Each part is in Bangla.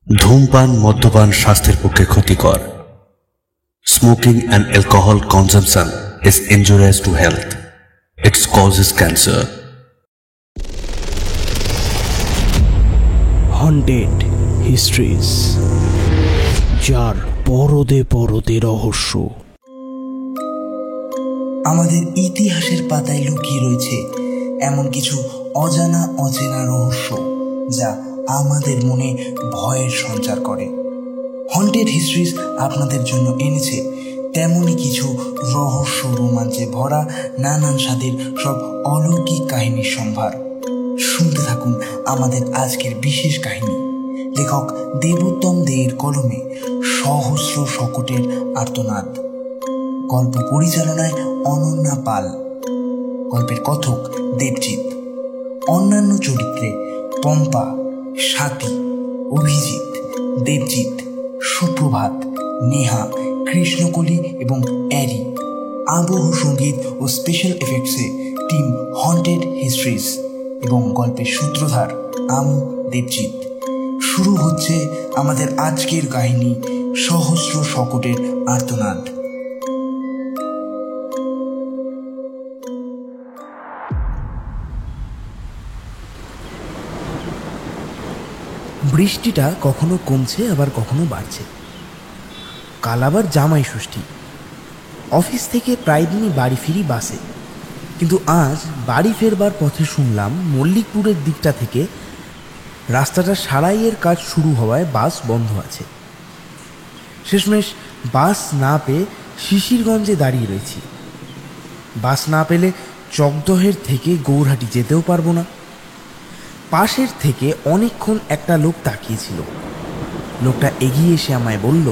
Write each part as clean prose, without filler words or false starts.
ধূমপান মদ্যপান স্বাস্থ্যের পক্ষে ক্ষতিকর। Smoking and alcohol consumption is injurious to health. It causes cancer. Haunted Histories, যার পরদে পরদে রহস্য। আমাদের ইতিহাসের পাতায় লুকিয়ে রয়েছে এমন কিছু অজানা অচেনা রহস্য যা আমাদের মনে ভয়ের সঞ্চার করে। হন্টেড হিস্ট্রিজ আপনাদের জন্য এনেছে তেমনই কিছু রহস্য রোমাঞ্চে ভরা নানান স্বাদের সব অলৌকিক কাহিনীর সম্ভার। শুনতে থাকুন আমাদের আজকের বিশেষ কাহিনী। লেখক দেবোত্তম দের কলমে সহস্র শকটের আর্তনাদ। গল্প পরিচালনায় অনন্যা পাল। গল্পের কথক দেবজিৎ। অন্যান্য চরিত্রে পম্পা, স্বাতী, অভিজিৎ, দেবজিৎ, সুপ্রভাত, নেহা, কৃষ্ণকলি এবং অ্যারি। আবহ সঙ্গীত ও স্পেশাল এফেক্টসে টিম হন্টেড হিস্ট্রিজ এবং গল্পের সূত্রধার আমি দেবজিৎ। শুরু হচ্ছে আমাদের আজকের কাহিনী, সহস্র শকটের আর্তনাদ। বৃষ্টিটা কখনো কমছে আবার কখনো বাড়ছে। কাল আবার জামাই ষষ্ঠী। অফিস থেকে প্রায় দিনই বাড়ি ফিরি বাসে, কিন্তু আজ বাড়ি ফেরবার পথে শুনলাম মল্লিকপুরের দিকটা থেকে রাস্তাটা সারাইয়ের কাজ শুরু হওয়ায় বাস বন্ধ আছে। শেষমেশ বাস না পেয়ে শিশিরগঞ্জে দাঁড়িয়ে রয়েছি। বাস না পেলে চকদহের থেকে গৌরহাটি যেতেও পারবো না। পাশের থেকে অনেকক্ষণ একটা লোক তাকিয়েছিল। লোকটা এগিয়ে এসে আমায় বলল,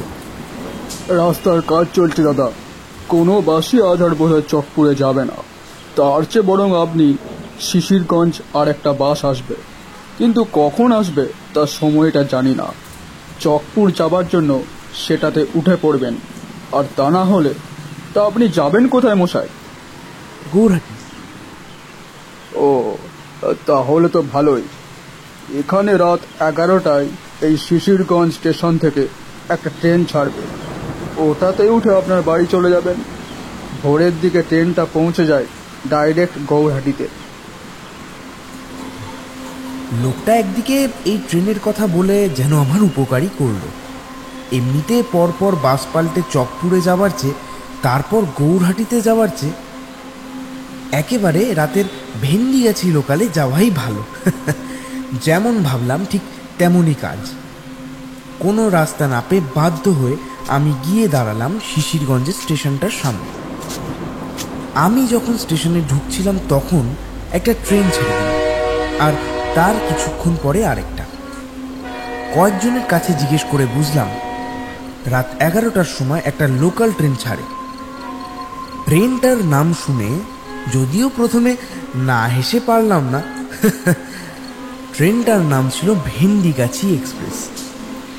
রাস্তার কাজ চলছে দাদা, কোনো বাসই আজ আর বোধহয় চকপুরে যাবে না। তার চেয়ে বরং আপনি শিশিরগঞ্জ আর একটা বাস আসবে, কিন্তু কখন আসবে তার সময়টা জানি না। চকপুর যাবার জন্য সেটাতে উঠে পড়বেন, আর তা না হলে তা আপনি যাবেন কোথায় মশাই? গৌরহাটি। ও, তাহলে তো ভালোই। এখানে রাত 11টায় এই শিশিরগঞ্জ স্টেশন থেকে একটা ট্রেন ছাড়বে, ওটাতে উঠে আপনার বাড়ি চলে যাবেন। ভোরের দিকে ট্রেনটা পৌঁছে যায় ডাইরেক্ট গৌরহাটিতে। লোকটা একদিকে এই ট্রেনের কথা বলে যেন আমার উপকারই করলো। এমনিতে পরপর বাস পাল্টে চকপুরে যাবার চেয়ে তারপর গৌরহাটিতে যাবার চেয়ে একেবারে রাতের ভেন্ডিগাছি লোকালে যাওয়াই ভালো। যেমন ভাবলাম ঠিক তেমনই কাজ। কোনো রাস্তা না পেয়ে বাধ্য হয়ে আমি গিয়ে দাঁড়ালাম শিশিরগঞ্জের স্টেশনটার সামনে। আমি যখন স্টেশনে ঢুকছিলাম তখন একটা ট্রেন ছেড়ে দিল, আর তার কিছুক্ষণ পরে আরেকটা। কয়েকজনের কাছে জিজ্ঞেস করে বুঝলাম রাত 11টার সময় একটা লোকাল ট্রেন ছাড়ে। ট্রেনটার নাম শুনে যদিও প্রথমে না হেসে পারলাম না। ট্রেনটার নাম ছিল ভেন্ডিগাছি এক্সপ্রেস।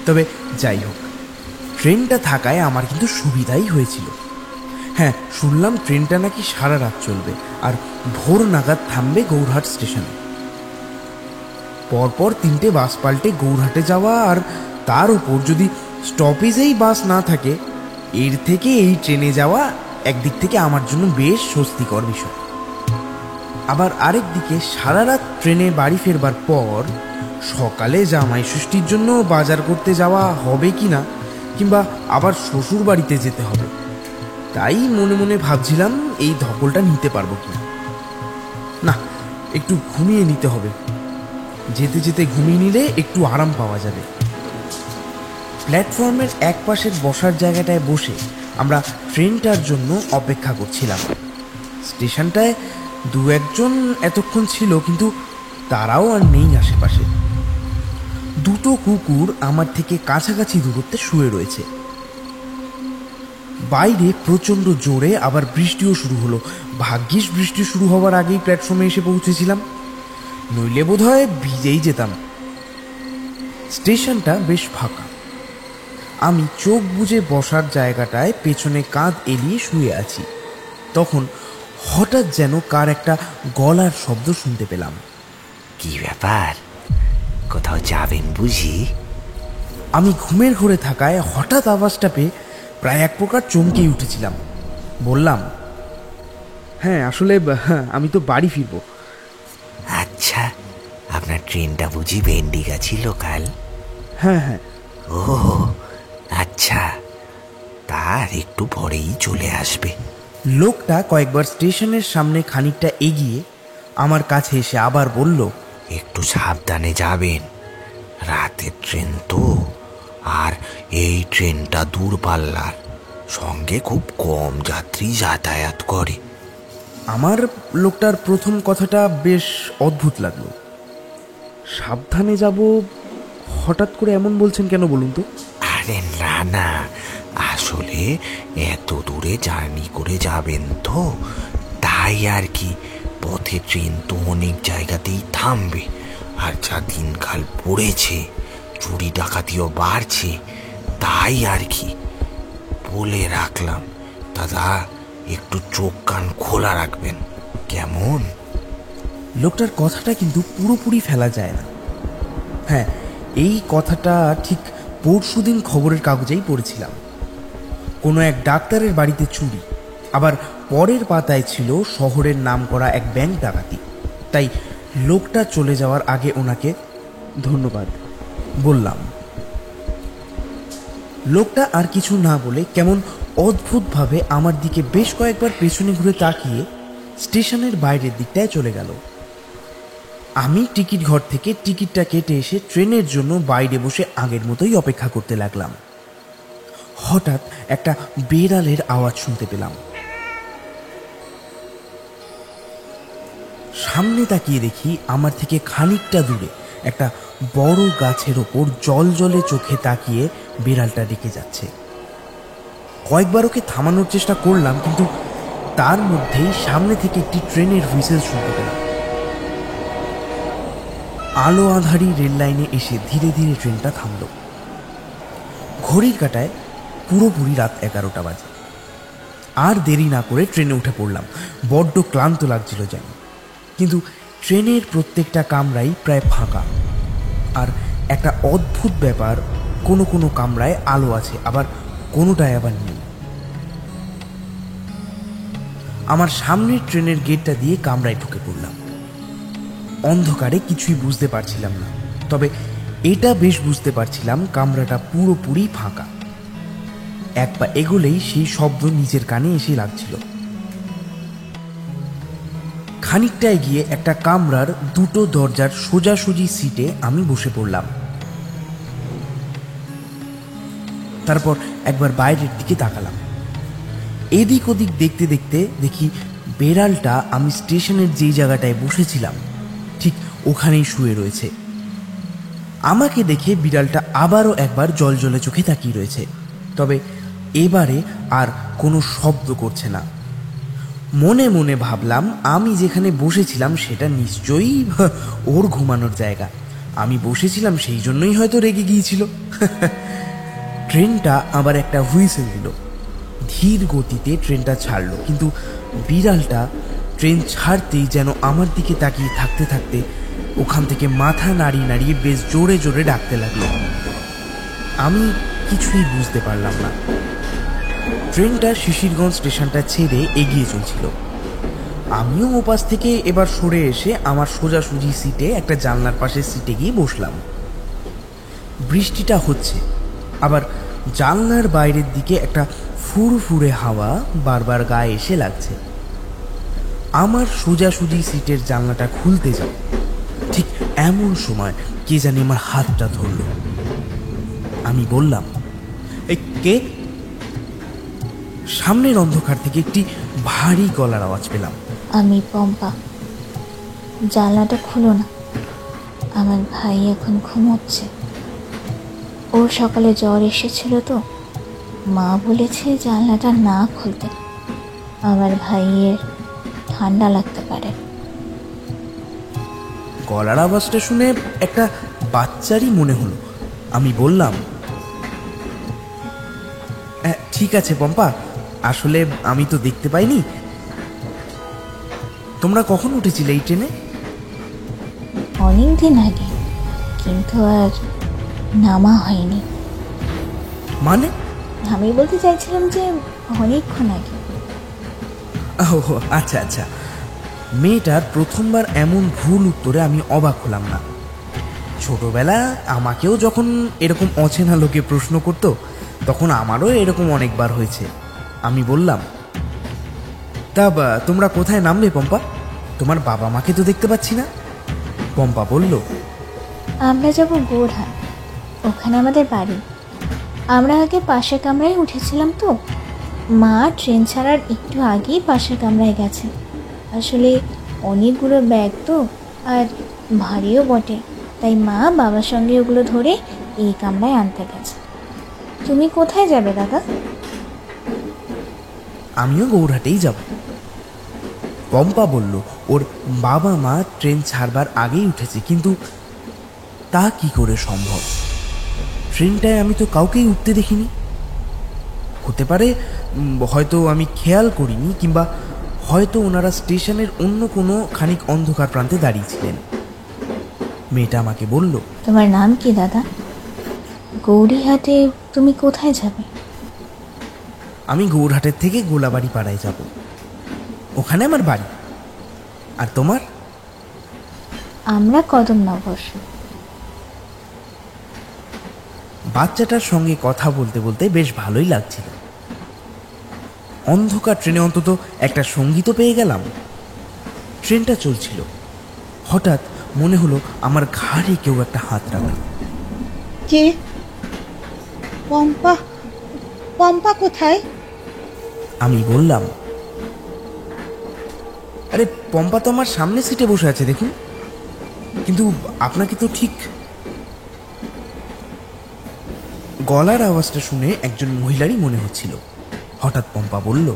তবে যাই হোক, ট্রেনটা থাকায় আমার কিন্তু সুবিধাই হয়েছিল। হ্যাঁ, শুনলাম ট্রেনটা নাকি সারা রাত চলবে আর ভোর নাগাদ থামবে গৌরহাট স্টেশনে। পরপর 3টে বাস পাল্টে গৌরহাটে যাওয়া, আর তার উপর যদি স্টপেজেই বাস না থাকে, এর থেকে এই ট্রেনে যাওয়া একদিক থেকে আমার জন্য বেশ স্বস্তিকর বিষয়। আবার আরেক দিকে সারা রাত ট্রেনে বাড়ি ফেরবার পর সকালে জামাই ষষ্ঠীর জন্য বাজার করতে যাওয়া হবে কি না, কিংবা আবার শ্বশুর বাড়িতে যেতে হবে, তাই মনে মনে ভাবছিলাম এই ধকলটা নিতে পারবো কিনা। না, একটু ঘুমিয়ে নিতে হবে। যেতে যেতে ঘুমিয়ে নিলে একটু আরাম পাওয়া যাবে। প্ল্যাটফর্মের এক পাশের বসার জায়গাটায় বসে আমরা ট্রেনটার জন্য অপেক্ষা করছিলাম। স্টেশনটায় 2-1জন এতক্ষণ ছিল, কিন্তু তারাও আর নেই আশেপাশে। 2টো কুকুর আমার থেকে কাছাকাছি দূরত্বে শুয়ে রয়েছে। বাইরে প্রচণ্ড জোরে আবার বৃষ্টিও শুরু হলো। ভাগ্যিস বৃষ্টি শুরু হওয়ার আগেই প্ল্যাটফর্মে এসে পৌঁছেছিলাম, নইলে বোধহয় ভিজেই যেতাম। স্টেশনটা বেশ ফাঁকা। আমি চোখ বুজে বসার জায়গাটায় পেছনে কাঁধ এলিয়ে শুয়ে আছি। তখন হঠাৎ যেন কার একটা গলার শব্দ শুনতে পেলাম। কি ব্যাপার, কোথাও যাবেন বুঝি? আমি ঘুমের ঘোরে থাকায় হঠাৎ আওয়াজটা পেয়ে প্রায় এক প্রকার চমকেই উঠেছিলাম। বললাম, হ্যাঁ আসলে আমি তো বাড়ি ফিরবো। আচ্ছা, আপনার ট্রেনটা বুঝি বেন্ডিগা ছিল কাল? হ্যাঁ হ্যাঁ। ও আচ্ছা, তার একটু পরেই চলে আসবে। লোকটা কয়েকবার স্টেশনের সামনে খানিকটা এগিয়ে আমার কাছে এসে আবার বলল, একটু সাবধানে যাবেন, রাতের ট্রেন তো, আর এই ট্রেনটা দূরপাল্লার, সঙ্গে খুব কম যাত্রী যাতায়াত করে। আমার লোকটার প্রথম কথাটা বেশ অদ্ভুত লাগলো। সাবধানে যাব, হঠাৎ করে এমন বলছেন কেন বলুন তো? আরে না না, আসলে এত দূরে জার্নি করে যাবেন তো, তাই আর কি। পথে ট্রেন তো অনেক জায়গাতেই থামবে, আর যা দিনকাল পড়েছে, চুরি ডাকাতিও বাড়ছে, তাই আর কি বলে রাখলাম। দাদা, একটু চোখ কান খোলা রাখবেন, কেমন? লোকটার কথাটা কিন্তু পুরোপুরি ফেলা যায় না। হ্যাঁ, এই কথাটা ঠিক পরশুদিন খবরের কাগজেই পড়েছিলাম। কোনো এক ডাক্তারের বাড়িতে চুরি, আবার পরের পাতায় ছিল শহরের নামকরা এক ব্যাংক ডাকাতি। তাই লোকটা চলে যাওয়ার আগে ওনাকে ধন্যবাদ বললাম। লোকটা আর কিছু না বলে কেমন অদ্ভুতভাবে আমার দিকে বেশ কয়েকবার পেছনে ঘুরে তাকিয়ে স্টেশনের বাইরের দিকটায় চলে গেল। আমি টিকিট ঘর থেকে টিকিটটা কেটে এসে ট্রেনের জন্য বাইরে বসে আগের মতোই অপেক্ষা করতে লাগলাম। হঠাৎ একটা বেড়ালের আওয়াজ শুনতে পেলাম। সামনে তাকিয়ে দেখি আমার থেকে খানিকটা দূরে একটা বড় গাছের ওপর জলজলে চোখে তাকিয়ে বিড়ালটা রেখে যাচ্ছে। কয়েকবার ওকে থামানোর চেষ্টা করলাম, কিন্তু তার মধ্যেই সামনে থেকে একটি ট্রেনের হুইসেল শুনতে পেলাম। আলো আঁধারি রেল লাইনে এসে ধীরে ধীরে ট্রেনটা থামল। ঘড়ির কাঁটায় পুরোপুরি রাত 11টা বাজে। আর দেরি না করে ট্রেনে উঠে পড়লাম। বড্ড ক্লান্ত লাগছিল জানি, কিন্তু ট্রেনের প্রত্যেকটা কামরাই প্রায় ফাঁকা। আর একটা অদ্ভুত ব্যাপার, কোনো কোনো কামরায় আলো আছে, আবার কোনোটায় আবার নেই। আমার সামনের ট্রেনের গেটটা দিয়ে কামরায় ঢুকে পড়লাম। অন্ধকারে কিছুই বুঝতে পারছিলাম না, তবে এটা বেশ বুঝতে পারছিলাম কামরাটা পুরোপুরি ফাঁকা। এক পা এগোলেই সেই শব্দ নিজের কানে এসে লাগছিল। খানিকটা এগিয়ে একটা কামরার দুটো দরজার সোজাসুজি সিটে আমি বসে পড়লাম। তারপর একবার বাইরের দিকে তাকালাম। এদিক ওদিক দেখতে দেখতে দেখি বেড়ালটা আমি স্টেশনের যেই জায়গাটায় বসেছিলাম ঠিক ওখানেই শুয়ে রয়েছে। আমাকে দেখে বিড়ালটা আবারও একবার জলজলে চোখে তাকিয়ে রয়েছে, তবে এবারে আর কোনো শব্দ করছে না। মনে মনে ভাবলাম, আমি যেখানে বসেছিলাম সেটা নিশ্চয়ই ওর ঘুমানোর জায়গা। আমি বসেছিলাম সেই জন্যই হয়তো রেগে গিয়েছিল। ট্রেনটা আবার একটা হুইসেল দিল। ধীর গতিতে ট্রেনটা ছাড়লো, কিন্তু বিড়ালটা ট্রেন ছাড়তেই যেন আমার দিকে তাকিয়ে থাকতে থাকতে ওখান থেকে মাথা নাড়িয়ে নাড়িয়ে বেশ জোরে জোরে ডাকতে লাগলো। আমি কিছুই বুঝতে পারলাম না। ট্রেনটা শিশিরগঞ্জ স্টেশনটা ছেড়ে এগিয়ে চলছিল। আমিও ওপাশ থেকে এবার সরে এসে আমার সোজাসুজি সিটে একটা জানলার পাশের সিটে গিয়ে বসলাম। বৃষ্টিটা হচ্ছে, আবার জানলার বাইরের দিকে একটা ফুরফুরে হাওয়া বারবার গায়ে এসে লাগছে। আমার সোজাসুজি সিটের জানলাটা খুলতে যাও, ঠিক এমন সময় কে জানি আমার হাতটা ধরল। আমি বললাম, এই কে? সামনের অন্ধকার থেকে একটি ভারী গলার আওয়াজ পেলাম। আমি পম্পা, জানলাটা খুলো না, আমার ভাই এখন ঘুমোচ্ছে। ওর সকালে জ্বর এসেছিল তো, মা বলেছে জানলাটা না খুলতে, আমার ভাইয়ের ঠান্ডা লাগতে পারে। গলার আওয়াজটা শুনে একটা বাচ্চারই মনে হলো। আমি বললাম, ঠিক আছে পম্পা, আসলে আমি তো দেখতে পাইনি। তোমরা কখন উঠেছিলে এই ট্রেনে? অনেক দিন আগে, কিন্তু আর নামা হয়নি। মানে? আমি বলতে চাইছিলাম যে অনেকক্ষণ আগে। ও আচ্ছা আচ্ছা। মেয়েটার প্রথমবার এমন ভুল উত্তরে আমি অবাক হলাম না। ছোটবেলা আমাকেও যখন এরকম অচেনা লোকে প্রশ্ন করতো তখন আমারও এরকম অনেকবার হয়েছে। আমি বললাম, তা তোমরা কোথায় নামবে পম্পা? তোমার বাবা মাকে তো দেখতে পাচ্ছি না। পম্পা বলল, আমরা যাব গোরহাট, ওখানে আমাদের বাড়ি। আমরা আগে পাশের কামরায় উঠেছিলাম তো, মা ট্রেন ছাড়ার একটু আগেই পাশের কামরায় গেছে। আসলে অনেকগুলো ব্যাগ তো, আর ভারীও বটে, তাই মা বাবার সঙ্গে ওগুলো ধরে এই কামরায় আনতে গেছে। তুমি কোথায় যাবে দাদা? আমিও গৌরহাটেই যাব। পম্পা বলল, ওর বাবা মা ট্রেন ছাড়বার আগেই উঠেছে, কিন্তু তা কি করে সম্ভব? ট্রেনটায় আমি তো কাউকেই উঠতে দেখিনি। হতে পারে হয়তো আমি খেয়াল করিনি, কিংবা হয়তো ওনারা স্টেশনের অন্য কোনো খানিক অন্ধকার প্রান্তে দাঁড়িয়েছিলেন। মেয়েটা আমাকে বলল, তোমার নাম কি দাদা? গৌরীহাটে তুমি কোথায় যাবে? আমি গৌরহাটের থেকে গোলাবাড়ি পাড়ায় যাব, ওখানে আমার বাড়ি। আর তোমার? আমরা কদমনগর। বাচ্চাটার সঙ্গে কথা বলতে বলতে বেশ ভালোই লাগছিল। অন্ধকার ট্রেনে অন্তত একটা সঙ্গীতও পেয়ে গেলাম। ট্রেনটা চলছিল, হঠাৎ মনে হলো আমার ঘাড়ে কেউ একটা হাত রাখল। কে? পম্পা? পম্পা কোথায়? আমি বললাম, আরে পম্পা তো আমার সামনে সিটে বসে আছে দেখুন, কিন্তু আপনাকে তো ঠিক। গলার আওয়াজটা শুনে একজন মহিলারই মনে হচ্ছিল। হঠাৎ পম্পা বলল,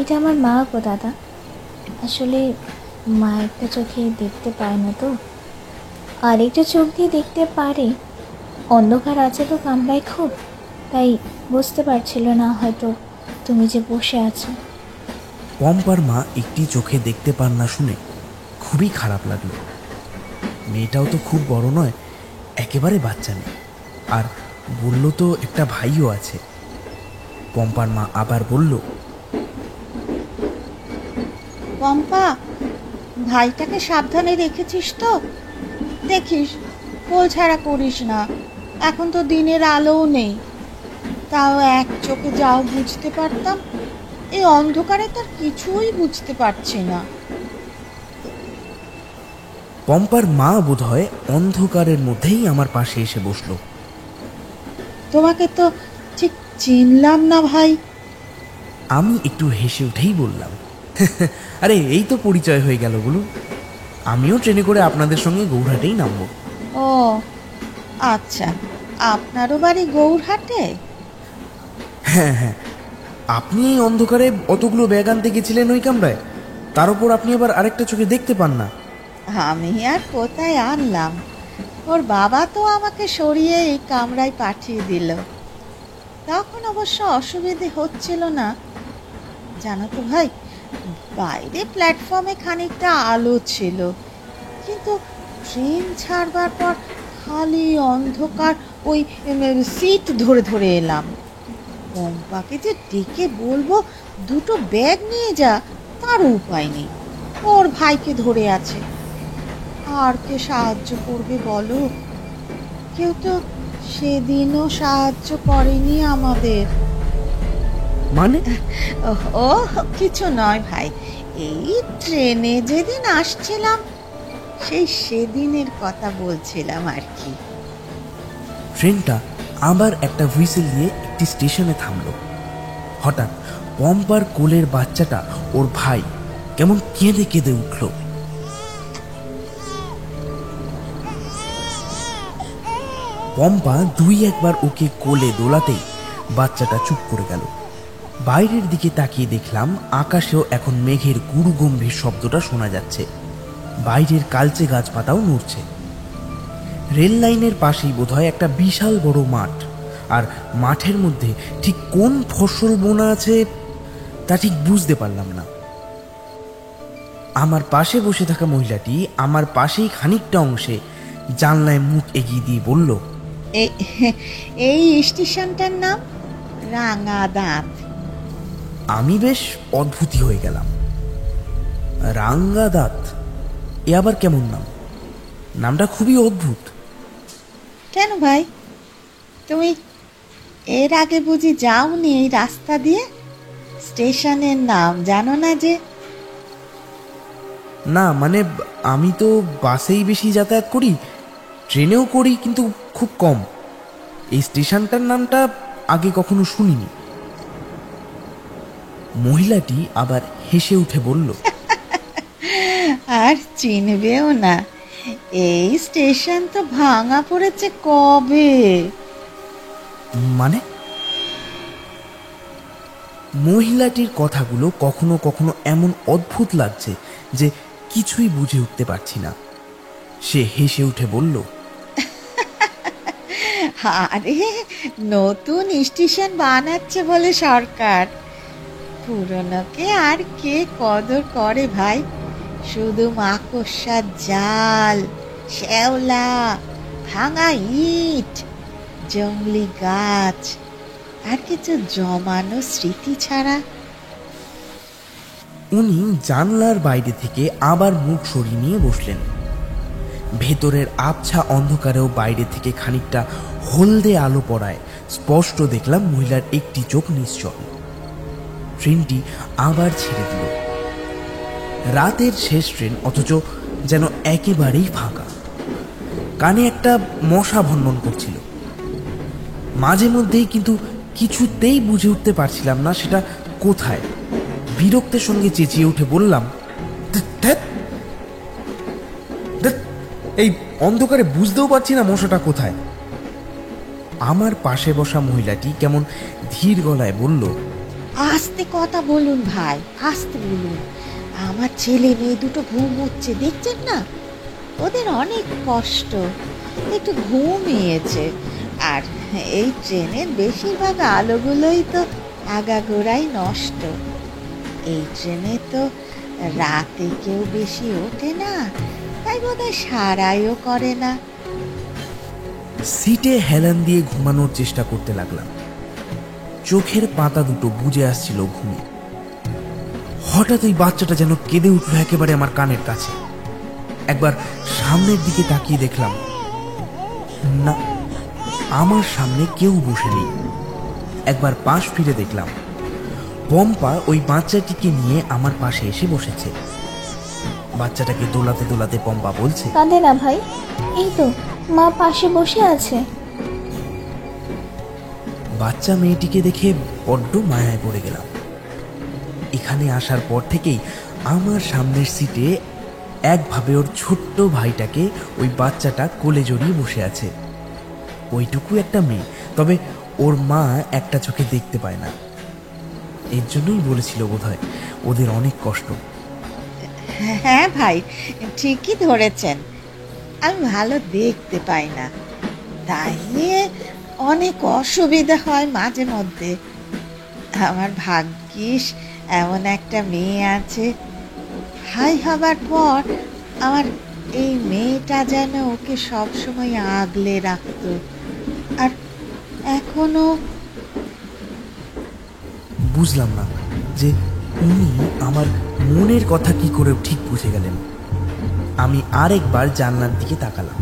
এটা আমার মা গো দাদা। আসলে মা একটা চোখে দেখতে পায় না তো, আরেকটা চোখ দিয়ে দেখতে পারে। অন্ধকার আছে তো কামরায় খুব, তাই বুঝতে পারছিল না হয়তো তুমি যে বসে আছো। পম্পার মা একটি চোখে দেখতে পান না শুনে খুবই খারাপ লাগলো। মেয়েটাও তো খুব বড় নয়, একেবারে বাচ্চা নেই, আর বলল তো একটা ভাইও আছে। পম্পার মা আবার বলল, পম্পা, ভাইটাকে সাবধানে রেখেছিস তো? দেখিস কোল ছাড়া করিস না, এখন তো দিনের আলোও নেই। তাও এক চোখে যাও বুঝতে পারতাম, এই অন্ধকারে তার কিছুই বুঝতে পারছি না। পম্পার মা বোধহয় অন্ধকারের মধ্যেই আমার পাশে এসে বসলো। তোমাকে তো ঠিক চিনলাম না ভাই। আমি একটু হেসে উঠেই বললাম, আরে এই তো পরিচয় হয়ে গেল বলুন, আমিও ট্রেনে করে আপনাদের সঙ্গে গৌরহাটেই নামবো। ও আচ্ছা, আপনারও বাড়ি গৌরহাটে? হ্যাঁ হ্যাঁ, আপনি এই অন্ধকারে অতগুলো ব্যাগ আনতে গেছিলেন ওই কামরায়, তার উপর আপনি আবার আরেকটা চোখে দেখতে পান না। আমি আর কোথায় আনলাম, ওর বাবা তো আমাকে সরিয়ে এই কামরায় পাঠিয়ে দিল। তখন অবশ্য অসুবিধে হচ্ছিল না। জানো তো ভাই, বাইরে প্ল্যাটফর্মে খানিকটা আলো ছিল, কিন্তু ট্রেন ছাড়বার পর খালি অন্ধকার। ওই সিট ধরে ধরে এলাম। পম্পাকে যে ডেকে বলবো দুটো ব্যাগ নিয়ে যা, তার উপায় নেই, ওর ভাইকে ধরে আছে। আর কে সাহায্য করবে বলো? কেউ তো সেদিনও সাহায্য করেনি আমাদের। মানে? ও কিছু নয় ভাই, এই ট্রেনে যেদিন আসছিলাম সেদিনের কথা বলছিলাম আর কি। ট্রেনটা আবার একটা হুইসেল দিয়ে একটি স্টেশনে থামলো। হঠাৎ পম্পার কোলের বাচ্চাটা, ওর ভাই, কেমন কেঁদে কেঁদে উঠল। পম্পা দুই একবার ওকে কোলে দোলাতেই বাচ্চাটা চুপ করে গেল। বাইরের দিকে তাকিয়ে দেখলাম আকাশেও এখন মেঘের গুরু গম্ভীর শব্দটা শোনা যাচ্ছে। বাইরের কালচে গাছপাতাও নড়ছে। রেল লাইনের পাশেই বোধহয় একটা বিশাল বড় মাঠ, আর মাঠের মধ্যে ঠিক কোন ফসল বোনা আছে তা ঠিক বুঝতে পারলাম না। আমার পাশে বসে থাকা মহিলাটি আমার পাশেই খানিকটা অংশে জানলায় মুখ এগিয়ে দিয়ে বলল, এই এই স্টেশনটার নাম রাঙাদাঁত। আমি বেশ অদ্ভুতই হয়ে গেলাম। রাঙ্গাদাঁত, এ আবার কেমন নাম? নামটা খুবই অদ্ভুত। কেন ভাই, তুমি এর আগে বুঝি যাওনি এই রাস্তা দিয়ে? স্টেশনের নাম জানো না যে? না মানে আমি তো বাসেই বেশি যাতায়াত করি, ট্রেনেও করি, কিন্তু খুব কম। এই স্টেশনটার নামটা আগে কখনো শুনিনি। মহিলাটি আবার হেসে উঠে বলল, আর চিনবেও না, এই স্টেশন তো ভাঙা পড়েছে কবে। মানে? মহিলাটির কথাগুলো কখনো কখনো এমন অদ্ভুত লাগছে যে কিছুই বুঝে উঠতে পারছি না। সে হেসে উঠে বলল, আরে নতুন স্টেশন বানাচ্ছে বলে সরকার, পুরনোকে আর কে কদর করে ভাই? শুধু মাকড়সার জাল, শ্যাওলা, ভাঙা ইট, জংলি গাছ আর কিছু জমানো স্মৃতি ছাড়া। উনি জানলার বাইরে থেকে আবার মুখ সরিয়ে নিয়ে বসলেন। ভেতরের আবছা অন্ধকারেও বাইরে থেকে খানিকটা হলদে আলো পড়ায় স্পষ্ট দেখলাম মহিলার একটি চোখ নিশ্চল। ট্রেনটি আবার ছেড়ে দিল। রাতের শেষ ট্রেন, অথচ যেন একেবারেই ফাঁকা। কানে একটা মশা ভনভন করছিল মাঝে মধ্যেই, কিন্তু কিছুতেই বুঝে উঠতে পারছিলাম না সেটা কোথায়। বিরক্তের সঙ্গে চেঁচিয়ে উঠে বললাম, ধ্যাৎ, এই অন্ধকারে বুঝতেও পারছি না মশাটা কোথায়। আমার পাশে বসা মহিলাটি কেমন ধীর গলায় বলল, আস্তে কথা বলুন ভাই, আস্তে বলুন। আমার ছেলে মেয়ে দুটো ঘুমোচ্ছে, দেখছেন না? ওদের অনেক কষ্ট, একটু ঘুমিয়েছে। আর এই ট্রেনের বেশিরভাগ আলোগুলোই তো আগাগোড়াই নষ্ট। এই ট্রেনে তো রাতে কেউ বেশি ওঠে না, তাই বোধহয় সারাইও করে না। সিটে হেলান দিয়ে ঘুমানোর চেষ্টা করতে লাগলাম। চোখের পাতা দুটো বুজে আসছিল ঘুমে। হঠাৎ ওই বাচ্চাটা যেন কেঁদে উঠল একেবারে আমার কানের কাছে। একবার সামনের দিকে তাকিয়ে দেখলাম, না, আমার সামনে কেউ বসে নেই। একবার পাশ ফিরে দেখলাম পম্পা ওই বাচ্চাটিকে নিয়ে আমার পাশে এসে বসেছে। বাচ্চাটাকে দোলাতে দোলাতে পম্পা বলছে, কাঁদে না ভাই, এই তো মা পাশে বসে আছে। বাচ্চা মেয়েটিকে দেখে বড্ড মায়ায় পড়ে গেলাম। এখানে আসার পর থেকেই আমার সামনের সিটে একভাবে ওর ছোট্ট ভাইটাকে ওই বাচ্চাটা কোলে জড়িয়ে বসে আছে। ওইটুকু একটা মেয়ে, তবে ওর মা একটা চোখে দেখতে পায় না। এর জন্যই বলেছিল বোধহয় ওদের অনেক কষ্ট। হ্যাঁ ভাই, ঠিকই ধরেছেন। আমি ভালো দেখতে পাই না, তাই নিয়ে অনেক অসুবিধা হয় মাঝে মধ্যে। আমার ভাগ্যিস এমন একটা মেয়ে আছে। ভাই হবার পর আমার এই মেয়েটা যেন ওকে সবসময় আগলে রাখত। আর এখনো বুঝলাম না যে উনি আমার মনের কথা কি করে ঠিক বুঝে গেলেন। আমি আরেকবার জানলার দিকে তাকালাম।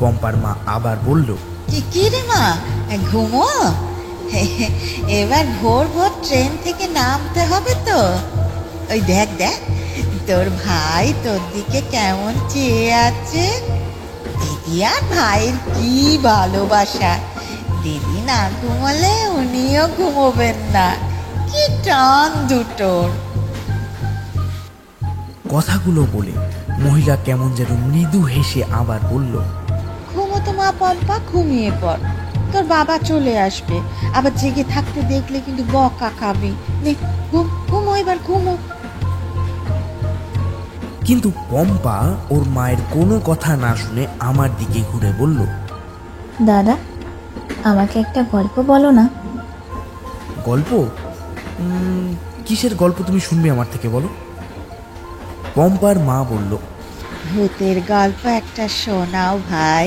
পম্পার মা আবার বলল, কি রে মা, ঘুমো? এবার ভোর ভোর ট্রেন থেকে নামতে হবে তো। ওই দেখ দেখ, তোর ভাই তোর দিকে কেমন চেয়ে আছে। দিদি আর ভাইয়ের কি ভালোবাসা। দিদি না ঘুমালে উনিও ঘুমোবেন না। কি টান দুটোর। কথাগুলো বলে মহিলা কেমন যেন মৃদু হেসে আবার বলল, ঘুমো তো মা পম্পা, ঘুমিয়ে পড়, তোর বাবা চলে আসবে। আবার জেগে থাকতে দেখলে কিন্তু বকা খাবি। নে ঘুম, ঘুমো এবার ঘুমো। কিন্তু পম্পা ওর মায়ের কোনো কথা না শুনে আমার দিকে ঘুরে বলল, দাদা, আমাকে একটা গল্প বলো না। গল্প? কিসের গল্প তুমি শুনবে আমার থেকে, বলো। পম্পার মা বলল, ভূতের গল্প একটা শোনাও ভাই,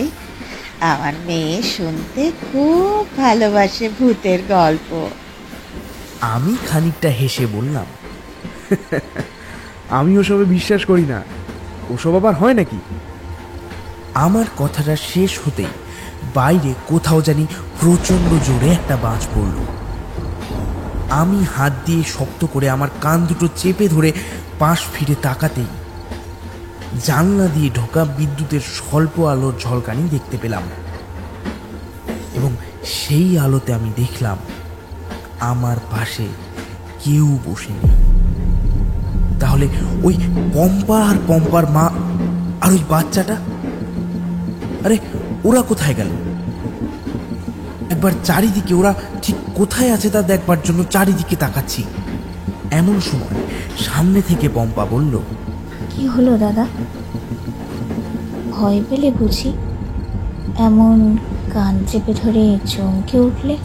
আমার মেয়ে শুনতে খুব ভালোবাসে ভূতের গল্প। আমি খানিকটা হেসে বললাম, আমি ওসবে বিশ্বাস করি না, ওসব আবার হয় নাকি? আমার কথাটা শেষ হতেই বাইরে কোথাও জানি প্রচণ্ড জোরে একটা বাজ পড়ল। আমি হাত দিয়ে শক্ত করে আমার কান দুটো চেপে ধরে পাশ ফিরে তাকাতেই জানলা দিয়ে ঢোকা বিদ্যুতের স্বল্প আলোর ঝলকানি দেখতে পেলাম, এবং সেই আলোতে আমি দেখলাম আমার পাশে কেউ বসে নেই। তাহলে ওই পম্পা আর পম্পার মা আর ওই বাচ্চাটা, আরে ওরা কোথায় গেল? একবার চারিদিকে ওরা ঠিক কোথায় আছে তা দেখবার জন্য চারিদিকে তাকাচ্ছি। এমন সময় সামনে থেকে পম্পা বলল, কি হলো দাদা, ভয় পেলে বুঝি? এমন কান চেপে ধরে চমকে উঠলে?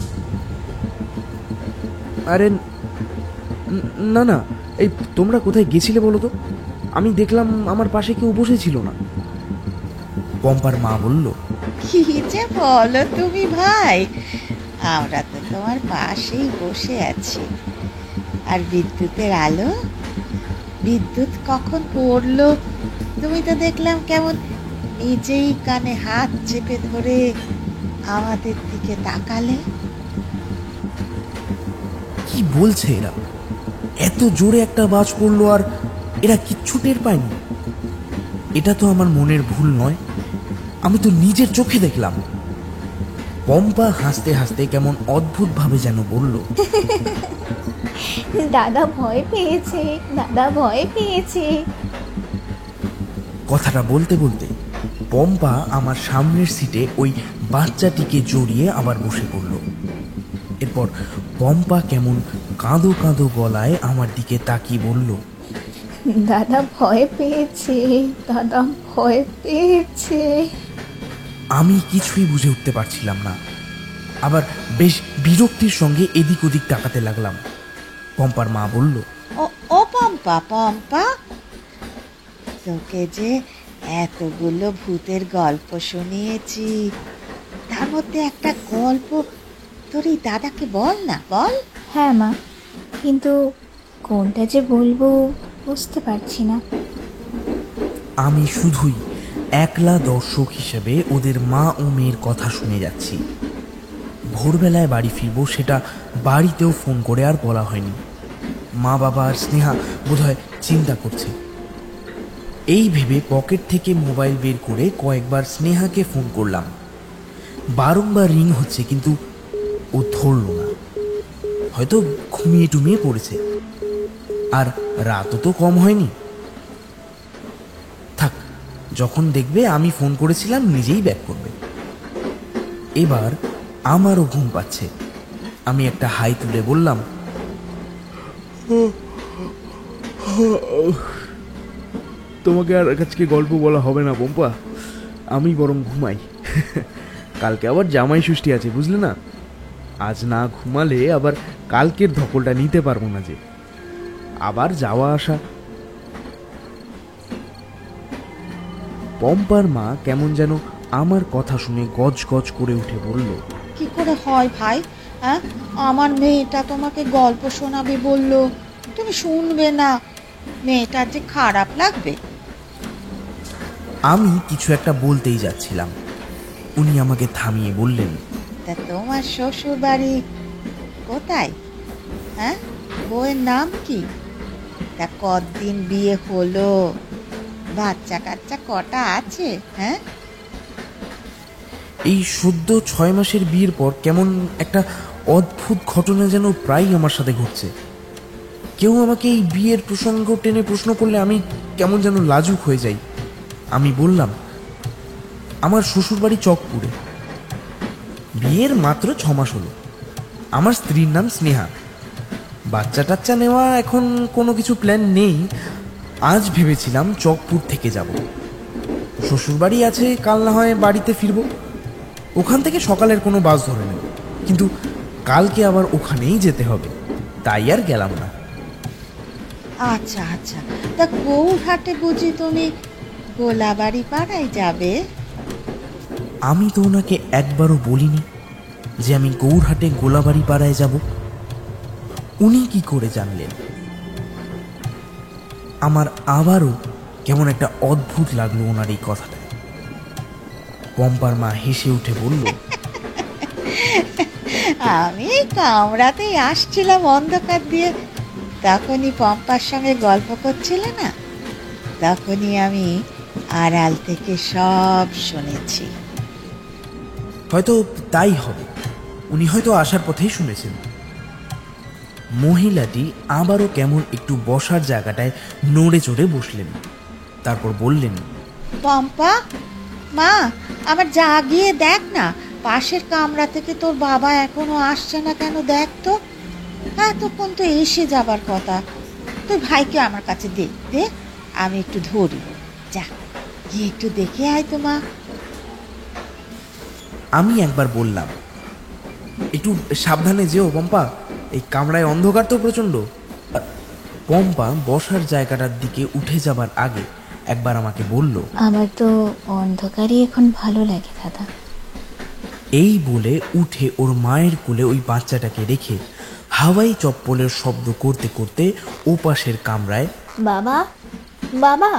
আরে না না, এই তোমরা কোথায় গেছিলে বলো তো? আমি দেখলাম আমার পাশে কেউ বসেছিল না। পম্পার মা বলল, কি যে বলো তুমি ভাই, আমরা তো তোমার পাশেই বসে আছি। আর বিদ্যুতের আলো, বিদ্যুৎ কখন পড়লো তুমি তো দেখলাম কেমন নিজেই কানে হাত চেপে ধরে আমাদের দিকে তাকালে। কি বলছে এরা? এত জোরে একটা বাজ পড়লো আর এরা কিচ্ছু টের পায়নি? এটা তো আমার মনের ভুল নয়, আমি তো নিজের চোখে দেখলাম। পম্পা হাসতে হাসতে কেমন অদ্ভুত ভাবে যেন বলল, দাদা ভয় পেয়েছে, দাদা ভয় পেয়েছে। কথাটা বলতে বলতে পম্পা আমার সামনের সিটে ওই বাচ্চাটিকে জড়িয়ে আবার বসে পড়ল। এরপর পম্পা কেমন কাঁদো কাঁদো গলায় আমার দিকে তাকিয়ে বলল, দাদা ভয় পেয়েছে, দাদা ভয় পেয়েছে। আমি কিছুই বুঝে উঠতে পারছিলাম না, আবার বেশ বিরক্তির সঙ্গে এদিক ওদিক তাকাতে লাগলাম। পম্পার মা বলল, ও ও পম্পা, পম্পা তোকে যে এতগুলো ভূতের গল্প শুনিয়েছি, তার মধ্যে একটা গল্প তোর এই দাদাকে বল না, বল। হ্যাঁ মা, কিন্তু কোনটা যে বলবো বুঝতে পারছি না। আমি শুধুই একলা দর্শক হিসেবে ওদের মা ও মেয়ের কথা শুনে যাচ্ছি। ভোরবেলায় বাড়ি ফিরবো সেটা বাড়িতেও ফোন করে আর বলা হয়নি। মা বাবা আর স্নেহা বোধহয় চিন্তা করছে। এই ভেবে পকেট থেকে মোবাইল বের করে কয়েকবার স্নেহাকে ফোন করলাম। বারংবার রিং হচ্ছে, কিন্তু ও ধরল না। হয়তো ঘুমিয়ে টুমিয়ে পড়েছে, আর রাতও তো কম হয়নি। থাক, যখন দেখবে আমি ফোন করেছিলাম নিজেই ব্যাক করবে। এবার আমারও ঘুম পাচ্ছে। আমি একটা হাই তুলে বললাম, তোমাকে আর আজকে গল্প বলা হবে না পম্পা, আমি বরং ঘুমাই। কালকে আবার জামাই ষষ্ঠী আছে, বুঝলে না? আজ না ঘুমালে আবার কালকের ধকলটা নিতে পারবো না, যে আবার যাওয়া আসা। পম্পার মা কেমন যেন আমার কথা শুনে গজ গজ করে উঠে বলল, কি করে হয় ভাই? হ্যাঁ, আমার মেয়েটা তোমাকে গল্প শোনাবে বললো, তুমি শুনবে না? মেয়েটার যে খারাপ লাগবে। আমি কিছু একটা বলতেই যাচ্ছিলাম, উনি আমাকে থামিয়ে বললেন, তা তোমার শ্বশুর বাড়ি কোথায়? হ্যাঁ, বউয়ের নাম কি? তা কতদিন বিয়ে হলো? বাচ্চা কাচ্চা কটা আছে? হ্যাঁ, এই সদ্য 6 মাসের বিয়ের পর কেমন একটা অদ্ভুত ঘটনা যেন প্রায়ই আমার সাথে ঘটছে। কেউ আমাকে এই বিয়ের প্রসঙ্গ টেনে প্রশ্ন করলে আমি কেমন যেন লাজুক হয়ে যাই। আমি বললাম, আমার শ্বশুরবাড়ি চকপুরে, বিয়ের মাত্র 6 মাস হলো। আমার স্ত্রীর নাম স্নেহা। বাচ্চা টাচ্চা নেওয়া এখন কোনো কিছু প্ল্যান নেই। আজ ভেবেছিলাম চকপুর থেকে যাব, শ্বশুরবাড়ি আছে, কাল না হয় বাড়িতে ফিরবো, ওখান থেকে সকালের কোনো বাস ধরে নেব। কিন্তু কালকে আবার ওখানেই যেতে হবে, তাই আর গেলাম না। আচ্ছা আচ্ছা, তা গৌরহাটে বুঝি তুমি গোলাবাড়ি পাড়ায় যাবে? আমি তো ওনাকে একবারও বলিনি যে আমি গৌরহাটে গোলাবাড়ি পাড়ায় যাব। উনি কি করে জানলেন? আমার আবারও কেমন একটা অদ্ভুত লাগলো ওনার এই কথাটা। পম্পার মা হেসে উঠে বলল, আমি কামরাতেই আসছিলাম অন্ধকার দিয়ে, তখনই পম্পার সঙ্গে গল্প করছিলে না, তখনই আমি আড়াল থেকে সব শুনেছি। হয়তো তাই হবে, উনি হয়তো আসার পথেই শুনেছেন। মহিলাটি আবারও কেমন একটু বসার জায়গাটায় নড়ে চড়ে বসলেন, তারপর বললেন, পম্পা, মা, আমার জাগিয়ে দেখ না, পাশের কামরা থেকে তোর বাবা এখনো আসছে না কেন, দেখ তো। এতক্ষণ তো এসে যাবার কথা। তুই ভাইকে আমার কাছে দেখতে, আমি একটু ধরি। যা গিয়ে একটু দেখে আয় তো মা। আমি একবার বললাম, একটু সাবধানে যেও পম্পা, এই কামরায় অন্ধকার তো প্রচণ্ড। পম্পা বসার জায়গাটার দিকে উঠে যাবার আগে একবার আমাকে বলল, আমার তো অন্ধকারই এখন ভালো লাগে দাদা। এই বলে উঠে ওর মায়ের কোলে ওই বাচ্চাটাকে রেখে হাওয়াই চপ্পলের শব্দ করতে করতে ও পাশের কামরায়, বাবা, বাবা,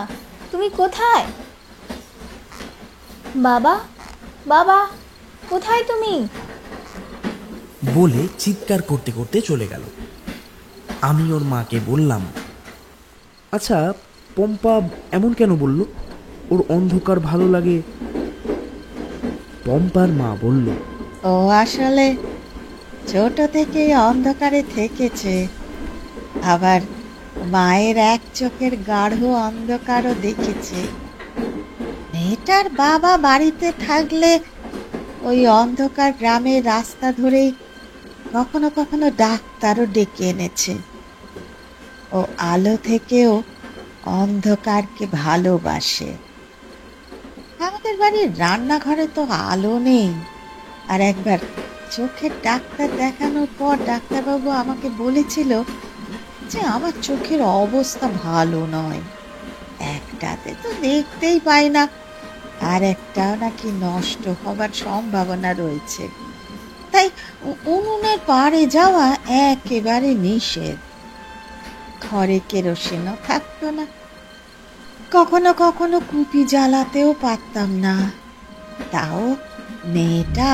তুমি কোথায়? বাবা, বাবা, কোথায় তুমি? বলে চিৎকার করতে করতে চলে গেল। আমি ওর মাকে বললাম, আচ্ছা পম্পা এমন কেন বলল, ওর অন্ধকার ভালো লাগে? পম্পার মা বলল, ও আসলে ছোট থেকে অন্ধকারে থেকেছে, আবার মায়ের এক চোখের গাঢ় অন্ধকারও দেখেছে। মেয়েটার বাবা বাড়িতে থাকলে ওই অন্ধকার গ্রামের রাস্তা ধরেই কখনো কখনো ডাক্তারও ডেকে এনেছে। ও আলো থেকেও অন্ধকারকে ভালোবাসে। আমাদের বাড়ির রান্নাঘরে তো আলো নেই, আর একবার চোখের ডাক্তার দেখানোর পর ডাক্তারবাবু আমাকে বলেছিল যে আমার চোখের অবস্থা ভালো নয়, একটাতে তো দেখতেই পাই না, আর একটাও নাকি নষ্ট হবার সম্ভাবনা রয়েছে। তাই উনুনের পাড়ে যাওয়া একেবারে নিষেধ। ঘরে কেরোসিনও থাকতো না, কখনো কখনো কুপি জ্বালাতেও পারতাম না। তাও মেয়েটা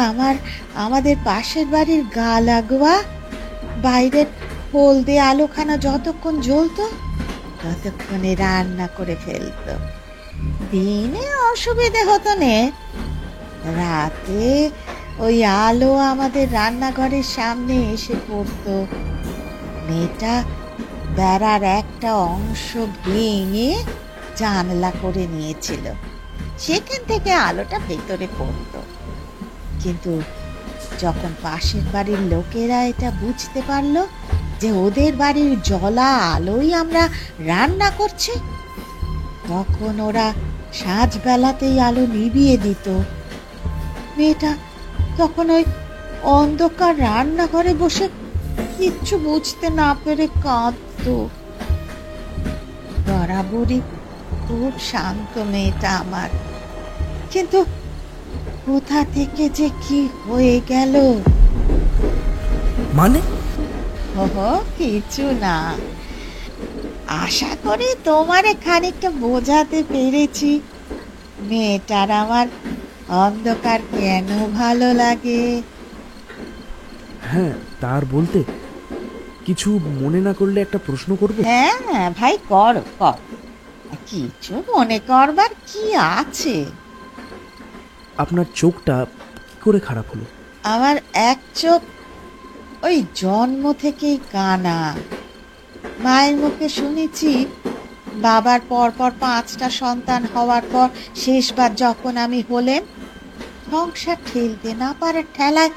আমাদের পাশের বাড়ির গা লাগোয়া বাইরের হলদে আলোখানা যতক্ষণ জ্বলতো ততক্ষণে রান্না করে ফেলতো। দিনে অসুবিধে হতো না, রাতে ওই আলো আমাদের রান্নাঘরের সামনে এসে পড়তো। মেয়েটা বেড়ার একটা অংশ ভেঙে জানলা করে নিয়েছিল, সেখান থেকে আলোটা ভেতরে পড়তো। কিন্তু যখন পাশের বাড়ির লোকেরা এটা বুঝতে পারলো যে ওদের বাড়ির জ্বলা আলোই আমরা রান্না করছি, তখন ওরা সাঁঝবেলাতেই আলো নিভিয়ে দিত। মেয়েটা তখন ওই অন্ধকার রান্নাঘরে বসে কিচ্ছু বুঝতে না পেরে কাঁদতো। বরাবরই খুব শান্ত মেয়েটা আমার, কিন্তু কোথা থেকে যে কি হয়ে গেল। মানে? কিছু না, আশা করি তোমারে খানিকটা বোঝাতে পেরেছি মেয়েটার আমার অন্ধকার কেন ভালো লাগে। হ্যাঁ, তার বলতে কিছু মনে না করলে একটা প্রশ্ন করব? হ্যাঁ ভাই, কর। কিছু মনে করবার কি আছে? আপনার চোখটা কি করে খারাপ হলো? আমার এক চোখ ওই জন্ম থেকেই কানা। মায়ের মুখে শুনেছি বাবার পরপর 5টা সন্তান হওয়ার পর শেষবার যখন আমি হলেম, সংসার ঠেলতে না পারার ঠেলায়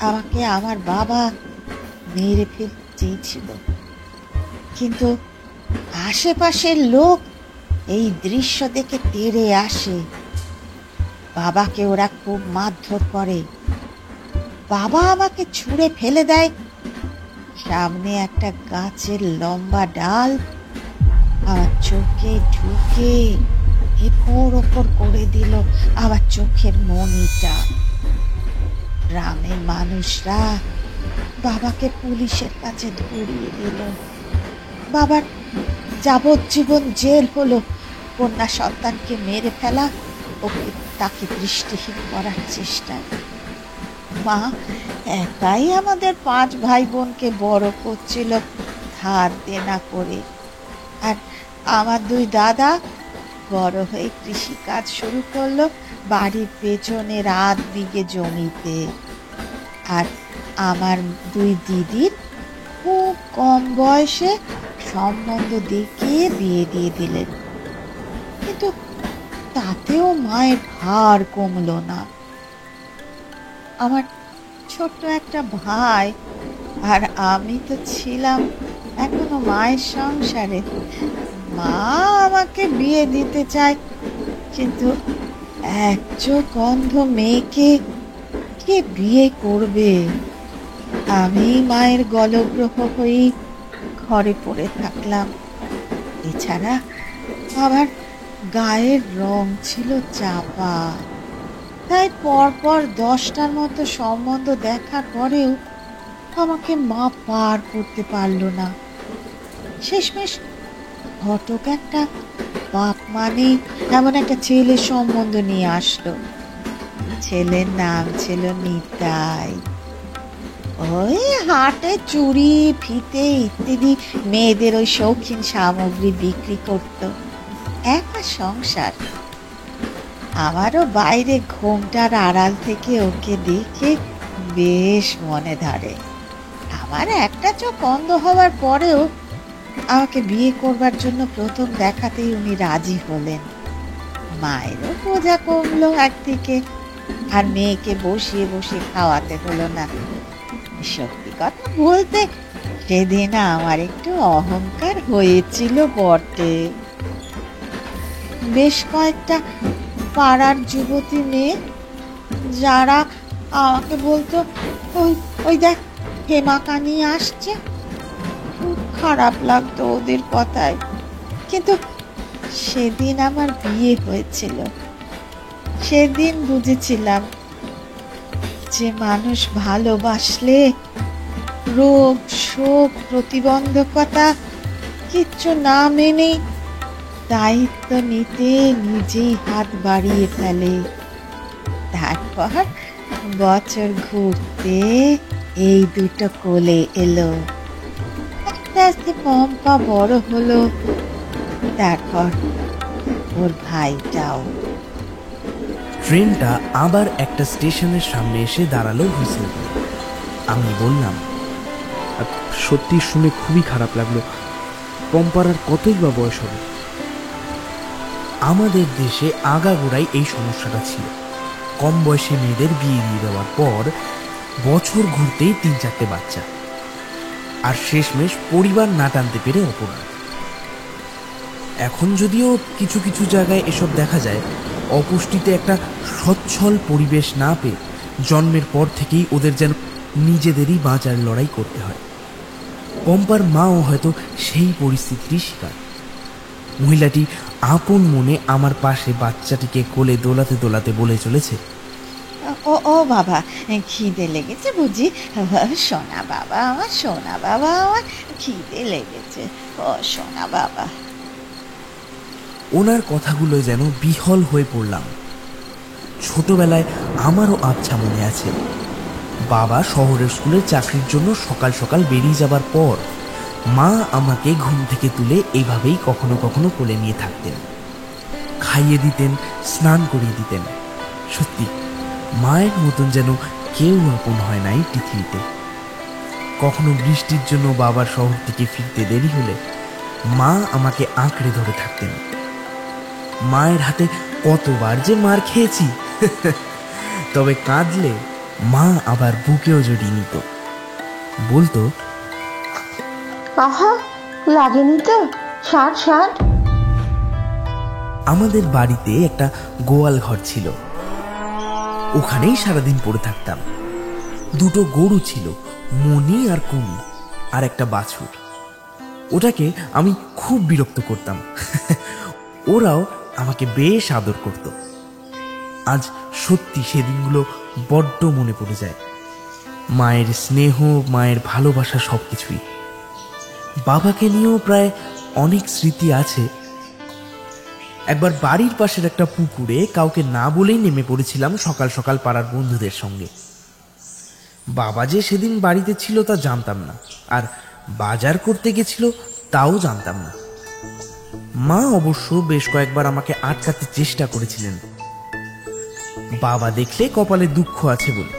আমাকে আমার বাবা মেরে ফেলতে চেয়েছিল। কিন্তু আশেপাশের লোক এই দৃশ্য দেখে তেড়ে আসে। বাবাকে ওরা খুব মারধর করে। বাবা আমাকে ছুঁড়ে ফেলে দেয় সামনে একটা গাছের লম্বা ডাল। আমার চোখে ঢুকে এ ভোর ওপর করে দিল আবার চোখের মনিটা। গ্রামের মানুষরা বাবাকে পুলিশের কাছে ধরিয়ে দিল। বাবার যাবজ্জীবন জেল হলো কন্যা সন্তানকে মেরে ফেলা, ওকে তাকে দৃষ্টিহীন করার চেষ্টায়। মা একাই আমাদের 5 ভাই বোনকে বড় করছিল ধার দেনা করে। আর আমার 2 দাদা বড় হয়ে কৃষিকাজ শুরু করলো বাড়ির পেছনের 8 বিঘে জমিতে। আর আমার 2 দিদির খুব কম বয়সে সম্বন্ধ দেখিয়ে বিয়ে দিয়ে দিলেন, কিন্তু তাতেও মায়ের ভার কমলো না। আমার ছোট্ট একটা ভাই আর আমি তো ছিলাম এখনো মায়ের সংসারে। মা আমাকে বিয়ে দিতে চায়, কিন্তু এক চোখ অন্ধ মেয়েকে কে বিয়ে করবে? আমি মায়ের গলগ্রহ হয়ে ঘরে পড়ে থাকলাম। এছাড়া আবার গায়ের রং ছিল চাপা, তাই পরপর 10টার মতো সম্বন্ধ দেখার পরেও আমাকে মা পার করতে পারলো না। শেষমেশ ঘটক একটা বাপ মানে এমন একটা ছেলের সম্বন্ধ নিয়ে আসলো। ছেলের নাম ছিল নিতাই। ওই হাটে চুড়ি ফিতে ইত্যাদি মেয়েদের ওই শৌখিন সামগ্রী বিক্রি করত। একা সংসার। আমারও বাইরে ঘোমটার আড়াল থেকে ওকে দেখে বেশ মনে ধরে। আমার একটা চোখ অন্ধ হওয়ার পরেও আমাকে বিয়ে করবার জন্য প্রথম দেখাতেই উনি রাজি হলেন। মায়েরও বোঝা কমলো একদিকে, আর মেয়েকে বসিয়ে বসিয়ে খাওয়াতে হলো না। সত্যি কথা বলতে সেদিন আমার একটু অহংকার হয়েছিল বটে। বেশ কয়েকটা পাড়ার যুবতী মেয়ে যারা আমাকে বলতো, ওই দেখ হেমাকা নিয়ে আসছে। খুব খারাপ লাগতো ওদের কথায়, কিন্তু সেদিন আমার বিয়ে হয়েছিল। সেদিন বুঝেছিলাম যে মানুষ ভালোবাসলে রোগ শোক প্রতিবন্ধকতা কিচ্ছু না মেনে দায়িত্ব নিতে নিজেই হাত বাড়িয়ে ফেলে। তারপর বছর ঘুরতে এই 2টো কোলে এলো। আস্তে আস্তে পম্পা বড় হলো, তারপর ওর ভাইটাও। ট্রেনটা আবার একটা স্টেশনের সামনে এসে দাঁড়ালো হুইসেল। আমি বললাম, সত্যি শুনে খুবই খারাপ লাগলো। পম্পার আর কতই বা বয়স হবে? আমাদের দেশে আগাগোড়াই এই সমস্যাটা ছিল। কম বয়সে মেয়েদের বিয়ে দিয়ে দেওয়ার পর বছর ঘুরতেই 3-4টে বাচ্চা, আর শেষমেশ পরিবার না টানতে পেরে অপরাধ। এখন যদিও কিছু কিছু জায়গায় এসব দেখা যায়, অপুষ্টিতে একটা সচ্ছল পরিবেশ না পেয়ে জন্মের পর থেকেই ওদের যেন নিজেদেরই বাঁচার লড়াই করতে হয়। পম্পার মাও হয়তো সেই পরিস্থিতির শিকার। মহিলাটি আপন মনে আমার পাশে বাচ্চাটিকে কোলে দোলাতে দোলাতে বলে চলেছে, ও বাবা, খিদে লেগেছে বুঝি? সোনা বাবা আমার, সোনা বাবা আমার, খিদে লেগেছে। ও সোনা বাবা। ওনার কথাগুলো যেন বিহল হয়ে পড়লাম। ছোটবেলায় আমারও আবছা মনে আছে, বাবা শহরের স্কুলে চাকরির জন্য সকাল সকাল বেরিয়ে যাবার পর মা আমাকে ঘুম থেকে তুলে এইভাবেই কখনো কখনো কোলে নিয়ে থাকতেন, খাইয়ে দিতেন, স্নান করিয়ে দিতেন। সত্যি মায়ের মতন যেন কেউ আপন হয় নাই পৃথিবীতে। কখনো বৃষ্টির জন্য বাবার শহর থেকে ফিরতে দেরি হলে মা আমাকে আঁকড়ে ধরে থাকতেন। মায়ের হাতে কতবার যে মার খেয়েছি, তবে কাঁদলে মা আবার বুকেও জড়িয়ে নিত, বলতো, আহা লাগেনি তো, 60। আমাদের বাড়িতে একটা গোয়াল ঘর ছিল, ওখানেই সারাদিন পড়ে থাকতাম। 2টো গরু ছিল, মণি আর কুনি, আর একটা বাছুর। ওটাকে আমি খুব বিরক্ত করতাম। ওরাও আমাকে বেশ আদর করত। আজ সত্যি সেদিনগুলো বড্ড মনে পড়ে যায়। মায়ের স্নেহ, মায়ের ভালোবাসা, সবকিছুই। বাবাকে নিয়েও প্রায় অনেক স্মৃতি আছে। একবার বাড়ির পাশের একটা পুকুরে কাউকে না বলেই নেমে পড়েছিলাম সকাল সকাল পাড়ার বন্ধুদের সঙ্গে। বাবা যে সেদিন বাড়িতে ছিল তা জানতাম না, আর বাজার করতে গেছিল তাও জানতাম না। মা অবশ্য বেশ কয়েকবার আমাকে আটকাতে চেষ্টা করেছিলেন, বাবা দেখলে কপালে দুঃখ আছে বলে।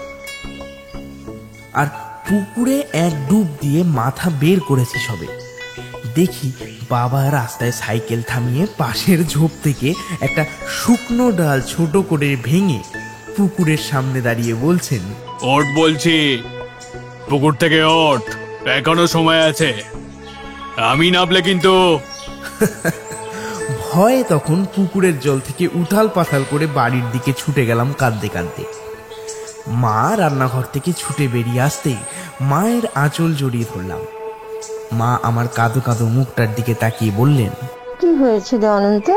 আর পুকুরে এক ডুব দিয়ে মাথা বের করেছি সবে, দেখি বাবা রাস্তায় সাইকেল থামিয়ে পাশের ঝোপ থেকে একটা শুকনো ডাল ছোট করে ভেঙে পুকুরের সামনে দাঁড়িয়ে বলছেন, ওঠ বলছি, পুকুর থেকে ওঠ, এখনো সময় আছে, আমি নামলে কিন্তু। ভয়ে তখন পুকুরের জল থেকে উথাল পাথাল করে বাড়ির দিকে ছুটে গেলাম কাঁদতে কাঁদতে। মা রান্নাঘর থেকে ছুটে বেরিয়ে আসতেই মায়ের আঁচল জড়িয়ে ধরলাম। মা আমার কাঁদো কাঁদো মুখটার দিকে তাকিয়ে বললেন, কি হয়েছে রে অনন্ত,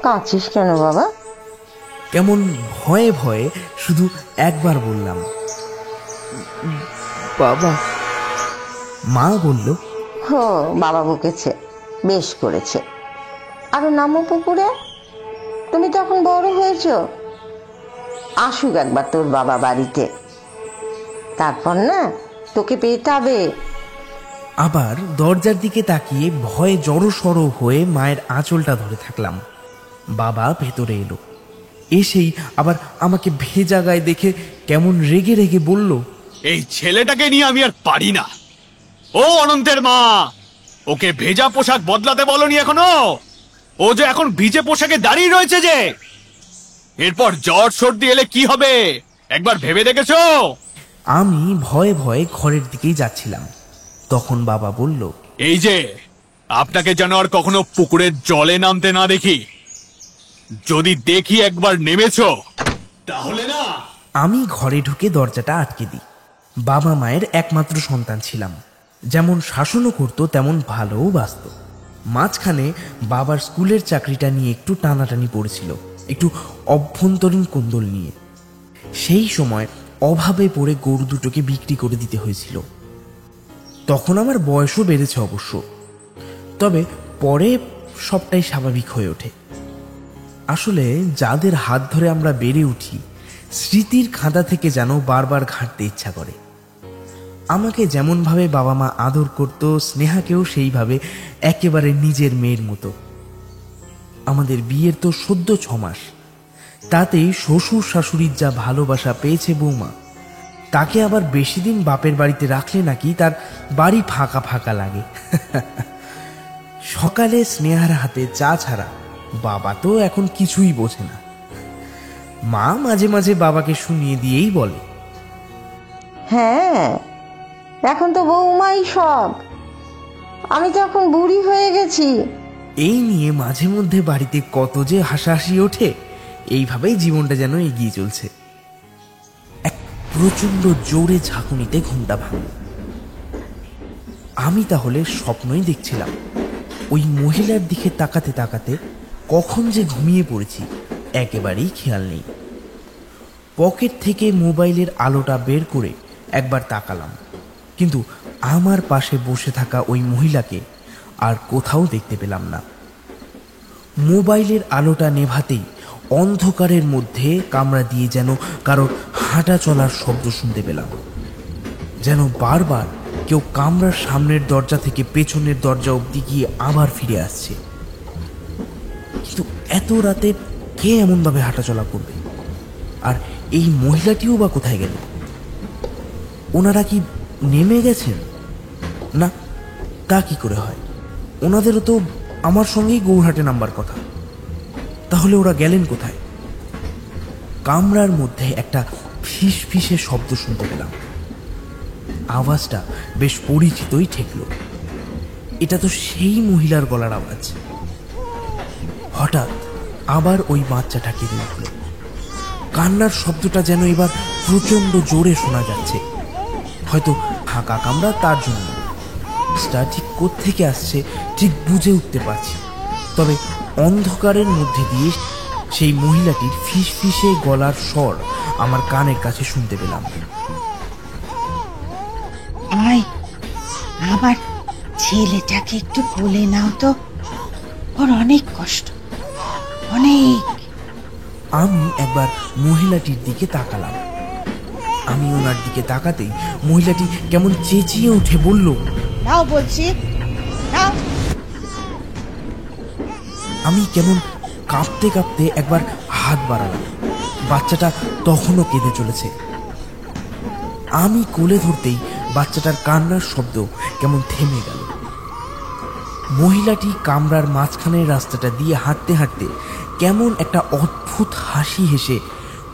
কাঁদছিস কেন বাবা? কেমন ভয়ে ভয়ে শুধু একবার বললাম, বাবা। মা বলল, হো, বাবা বকেছে, বেশ করেছে, আরো নামো পুকুরে, তুমি তো এখন বড় হয়েছ, আসুক একবার তোর বাবা বাড়িতে, তারপর না তোকে পেটাবে। আবার দরজার দিকে তাকিয়ে ভয়ে জড়সড় হয়ে মায়ের আঁচলটা ধরে থাকলাম। বাবা ভেতরে এলো, এসেই আবার আমাকে ভেজা গায়ে দেখে কেমন রেগে রেগে বলল, এই ছেলেটাকে নিয়ে আমি আর পারি না। ও অনন্তের মা, ওকে ভেজা পোশাক বদলাতে বলনি এখনো? ও যে এখন ভিজে পোশাকে দাঁড়িয়ে রয়েছে, যে এরপর জ্বর সর্দি এলে কি হবে একবার ভেবে দেখেছো? আমি ভয়ে ভয়ে ঘরের দিকেই যাচ্ছিলাম, তখন বাবা বলল, এই যে আপনাকে যেন আর কখনো পুকুরের জলে নামতে না দেখি, যদি দেখি একবার নেমেছো তাহলে না। আমি ঘরে ঢুকে দরজাটা আটকে দিই। বাবা মায়ের একমাত্র সন্তান ছিলাম, যেমন শাসনও করতো তেমন ভালোও বাসত। মাঝখানে বাবার স্কুলের চাকরিটা নিয়ে একটু টানাটানি পড়েছিল, একটু অভ্যন্তরীণ কোন্দল নিয়ে। সেই সময় অভাবে পড়ে গরু দুটোকে বিক্রি করে দিতে হয়েছিল। তখন আমার বয়সও বেড়েছে অবশ্য, তবে পরে সবটাই স্বাভাবিক হয়ে ওঠে। আসলে যাদের হাত ধরে আমরা বেড়ে উঠি, স্মৃতির খাঁদা থেকে যেন বারবার ঘাঁটতে ইচ্ছা করে। আমাকে যেমনভাবে বাবা মা আদর করত, স্নেহাকেও সেইভাবে একেবারে নিজের মেয়ের মতো। আমাদের বিয়ের তো সদ্য 6 মাস, তাতেই শ্বশুর শাশুড়ির যা ভালোবাসা পেয়েছে বৌমা, তাকে আবার বেশি দিন বাপের বাড়িতে রাখলে নাকি তার বাড়ি ফাঁকা ফাঁকা লাগে। সকালে স্নেহার হাতে চা ছাড়া বাবা তো এখন কিছুই বোঝে না। মা মাঝে মাঝে বাবাকে শুনিয়ে দিয়েই বলে, হ্যাঁ, এখন তো বৌমাই সব, আমি তো এখন বুড়ি হয়ে গেছি। এই নিয়ে মাঝে মধ্যে বাড়িতে কত যে হাসাহাসি ওঠে। এইভাবেই জীবনটা যেন এগিয়ে চলছে। এক প্রচন্ড জোরে ঝাঁকুনিতে ঘুমটা ভাঙল। আমি তাহলে স্বপ্নই দেখছিলাম। ওই মহিলার দিকে তাকাতে তাকাতে কখন যে ঘুমিয়ে পড়েছি একেবারেই খেয়াল নেই। পকেট থেকে মোবাইলের আলোটা বের করে একবার তাকালাম, কিন্তু আমার পাশে বসে থাকা ওই মহিলাকে আর কোথাও দেখতে পেলাম না। মোবাইলের আলোটা নেভাতেই অন্ধকারের মধ্যে কামরা দিয়ে যেন কারোর হাঁটা চলার শব্দ শুনতে পেলাম, যেন বারবার কেউ কামরার সামনের দরজা থেকে পেছনের দরজা অবধি গিয়ে আবার ফিরে আসছে। কিন্তু এত রাতে কে এমনভাবে হাঁটাচলা করবে? আর এই মহিলাটিও বা কোথায় গেল? ওনারা কি নেমে গেছেন? না, তা কি করে হয়? ওনাদেরও তো আমার সঙ্গেই গৌরহাটে নামবার কথা। তাহলে ওরা গেলেন কোথায়? কামরার মধ্যে একটা ফিস ফিসে শব্দ শুনতে পেলাম। আওয়াজটা বেশ পরিচিতই ঠেকল। এটা তো সেই মহিলার গলার আওয়াজ। হঠাৎ আবার ওই বাচ্চাটা কেঁদে উঠল। কান্নার শব্দটা যেন এবার প্রচন্ড জোরে শোনা যাচ্ছে। হয়তো ফাঁকা কামরা, তার জন্য। ঠিক কোত্থেকে আসছে ঠিক বুঝে উঠতে পারছি, তবে অন্ধকারের মধ্যে দিয়ে সেই মহিলাটির ফিসফিসে গলার স্বর আমার কানের কাছে শুনতে পেলাম। আয়, আমার ছেলেটাকে একটু কোলে নাও তো, ওর অনেক কষ্ট, অনেক। আমি একবার মহিলাটির দিকে তাকালাম। আমি ওনার দিকে তাকাতেই মহিলাটি কেমন চেঁচিয়ে উঠে বলল, নাও বলছি, নাও। আমি কেমন কাঁপতে কাঁপতে একবার হাত বাড়ালাম। বাচ্চাটা তখনও কেঁদে চলেছে। আমি কোলে ধরতেই বাচ্চাটার কান্নার শব্দ কেমন থেমে গেল। মহিলাটি কামরার মাঝখানের রাস্তাটা দিয়ে হাঁটতে হাঁটতে কেমন একটা অদ্ভুত হাসি হেসে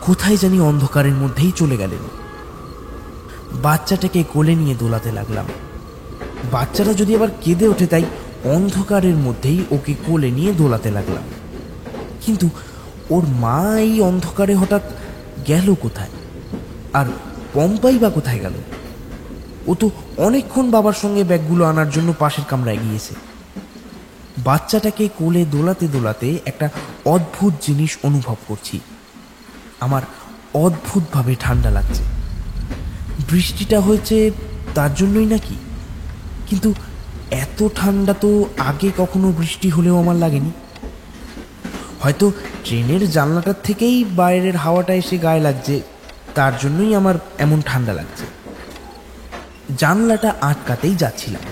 কোথায় জানি অন্ধকারের মধ্যেই চলে গেলেন। বাচ্চাটাকে কোলে নিয়ে দোলাতে লাগলাম। বাচ্চাটা যদি আবার কেঁদে ওঠে, তাই অন্ধকারের মধ্যেই ওকে কোলে নিয়ে দোলাতে লাগলাম। কিন্তু ওর মা এই অন্ধকারে হঠাৎ গেল কোথায়? আর পম্পাই বা কোথায় গেল? ও তো অনেকক্ষণ বাবার সঙ্গে ব্যাগগুলো আনার জন্য পাশের কামরায় গিয়েছে। বাচ্চাটাকে কোলে দোলাতে দোলাতে একটা অদ্ভুত জিনিস অনুভব করছি। আমার অদ্ভুতভাবে ঠান্ডা লাগছে। বৃষ্টিটা হয়েছে তার জন্যই নাকি? কিন্তু এত ঠান্ডা তো আগে কখনো বৃষ্টি হলেও আমার লাগেনি। হয়তো ট্রেনের জানলাটার থেকেই বাইরের হাওয়াটা এসে গায়ে লাগছে, তার জন্যই আমার এমন ঠান্ডা লাগছে। জানলাটা আটকাতেই যাচ্ছিলাম,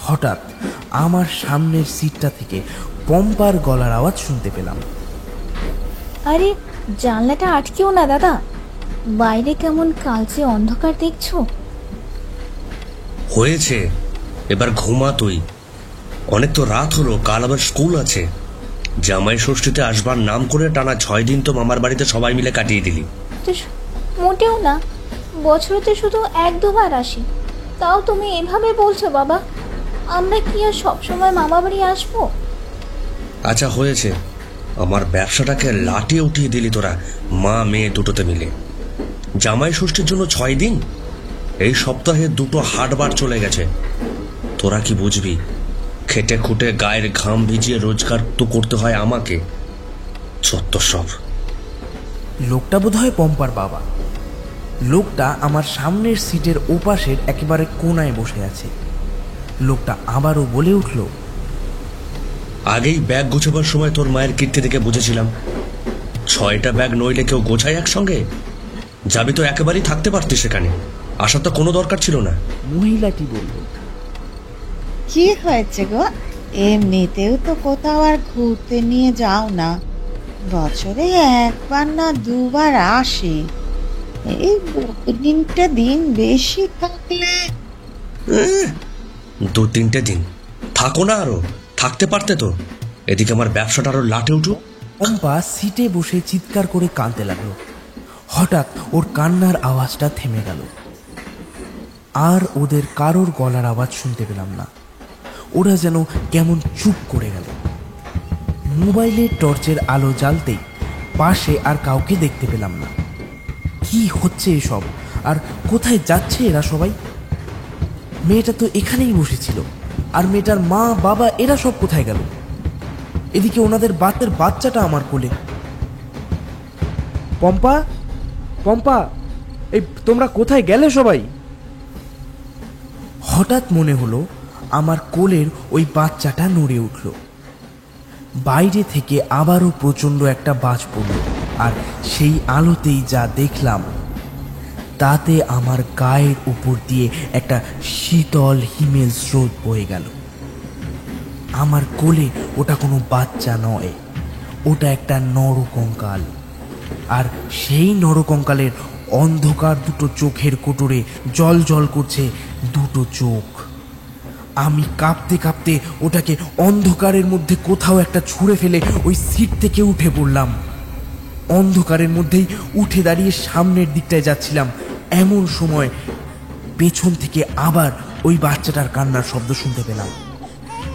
হঠাৎ আমার সামনের সিটটা থেকে পম্পার গলার আওয়াজ শুনতে পেলাম। আরে জানলাটা আটকেও না দাদা, বাইরে কেমন কালচে অন্ধকার দেখছো। হয়েছে, এবার ঘুমা তুই। অনেক তো রাত হলো, কাল আবার স্কুল আছে। জামাই ষষ্ঠীতে আসবার নাম করে টানা 6 দিন তো মামার বাড়িতে সবাই মিলে কাটিয়ে দিলি। মোটেও না, বছরতে শুধু 1-2 বার আসি, তাও তুমি এভাবে বলছো বাবা। আমরা কি আর সবসময় মামা বাড়ি আসবো? আচ্ছা হয়েছে, আমার ব্যবসাটাকে লাটিয়ে উঠিয়ে দিলি তোরা মা মেয়ে দুটোতে মিলে। জামাই ষষ্ঠীর জন্য 6 দিন, এই সপ্তাহে 2টো হাটবার চলে গেছে। তোরা কি বুঝবি? খেটে খুটে গায়ের ঘাম ভিজিয়ে রোজগার তো করতে হয় আমাকে। সত্য সব। লোকটা বোধহয় পম্পার বাবা। লোকটা আমার সামনের সিটের ওপাশের একেবারে কোনায় বসে আছে। লোকটা আবারও বলে উঠল, আগেই ব্যাগ গোছাবার সময় তোর মায়ের কীর্তি দেখে বুঝেছিলাম 6টা ব্যাগ নইলে কেউ গোছায় একসঙ্গে। যাবি তো একেবারেই থাকতে পারতিস সেখানে, আসার তো কোনো দরকার ছিল না। মহিলাটি বলল, কি হয়েছে গো? এমনিতেও তো কোথাও আর ঘুরতে নিয়ে যাও না, বছরে 1 না 2 আসি। এই 2-3টে দিন বেশি থাকলে। 2-3টে দিন থাকো না, আরো থাকতে পারতে তো। এদিকে আমার ব্যবসাটা আরো লাটে উঠুক। পম্পা সিটে বসে চিৎকার করে কাঁদতে লাগলো। হঠাৎ ওর কান্নার আওয়াজটা থেমে গেল। আর ওদের কারোর গলার আওয়াজ শুনতে পেলাম না। ওরা যেন কেমন চুপ করে গেল। মোবাইলের টর্চের আলো জ্বালতেই পাশে আর কাউকে দেখতে পেলাম না। কি হচ্ছে এসব? আর কোথায় যাচ্ছে এরা সবাই? মেয়েটা তো এখানেই বসেছিল, আর মেয়েটার মা বাবা এরা সব কোথায় গেল? এদিকে ওনাদের বাচ্চাটা আমার কোলে। পম্পা, পম্পা, এই তোমরা কোথায় গেলে সবাই? হঠাৎ মনে হলো আমার কোলের ওই বাচ্চাটা নড়ে উঠল। বাইরে থেকে আবারও প্রচণ্ড একটা বাজ পড়ল, আর সেই আলোতেই যা দেখলাম তাতে আমার গায়ের উপর দিয়ে একটা শীতল হিমেল স্রোত বয়ে গেল। আমার কোলে ওটা কোনো বাচ্চা নয়, ওটা একটা নরকঙ্কাল। আর সেই নরকঙ্কালের অন্ধকার 2টো চোখের কোটরে জল জল করছে 2টো চোখ। আমি কাঁপতে কাঁপতে ওটাকে অন্ধকারের মধ্যে কোথাও একটা ছুঁড়ে ফেলে ওই সিট থেকে উঠে পড়লাম। অন্ধকারের মধ্যেই উঠে দাঁড়িয়ে সামনের দিকটায় যাচ্ছিলাম, এমন সময় পেছন থেকে আবার ওই বাচ্চাটার কান্নার শব্দ শুনতে পেলাম।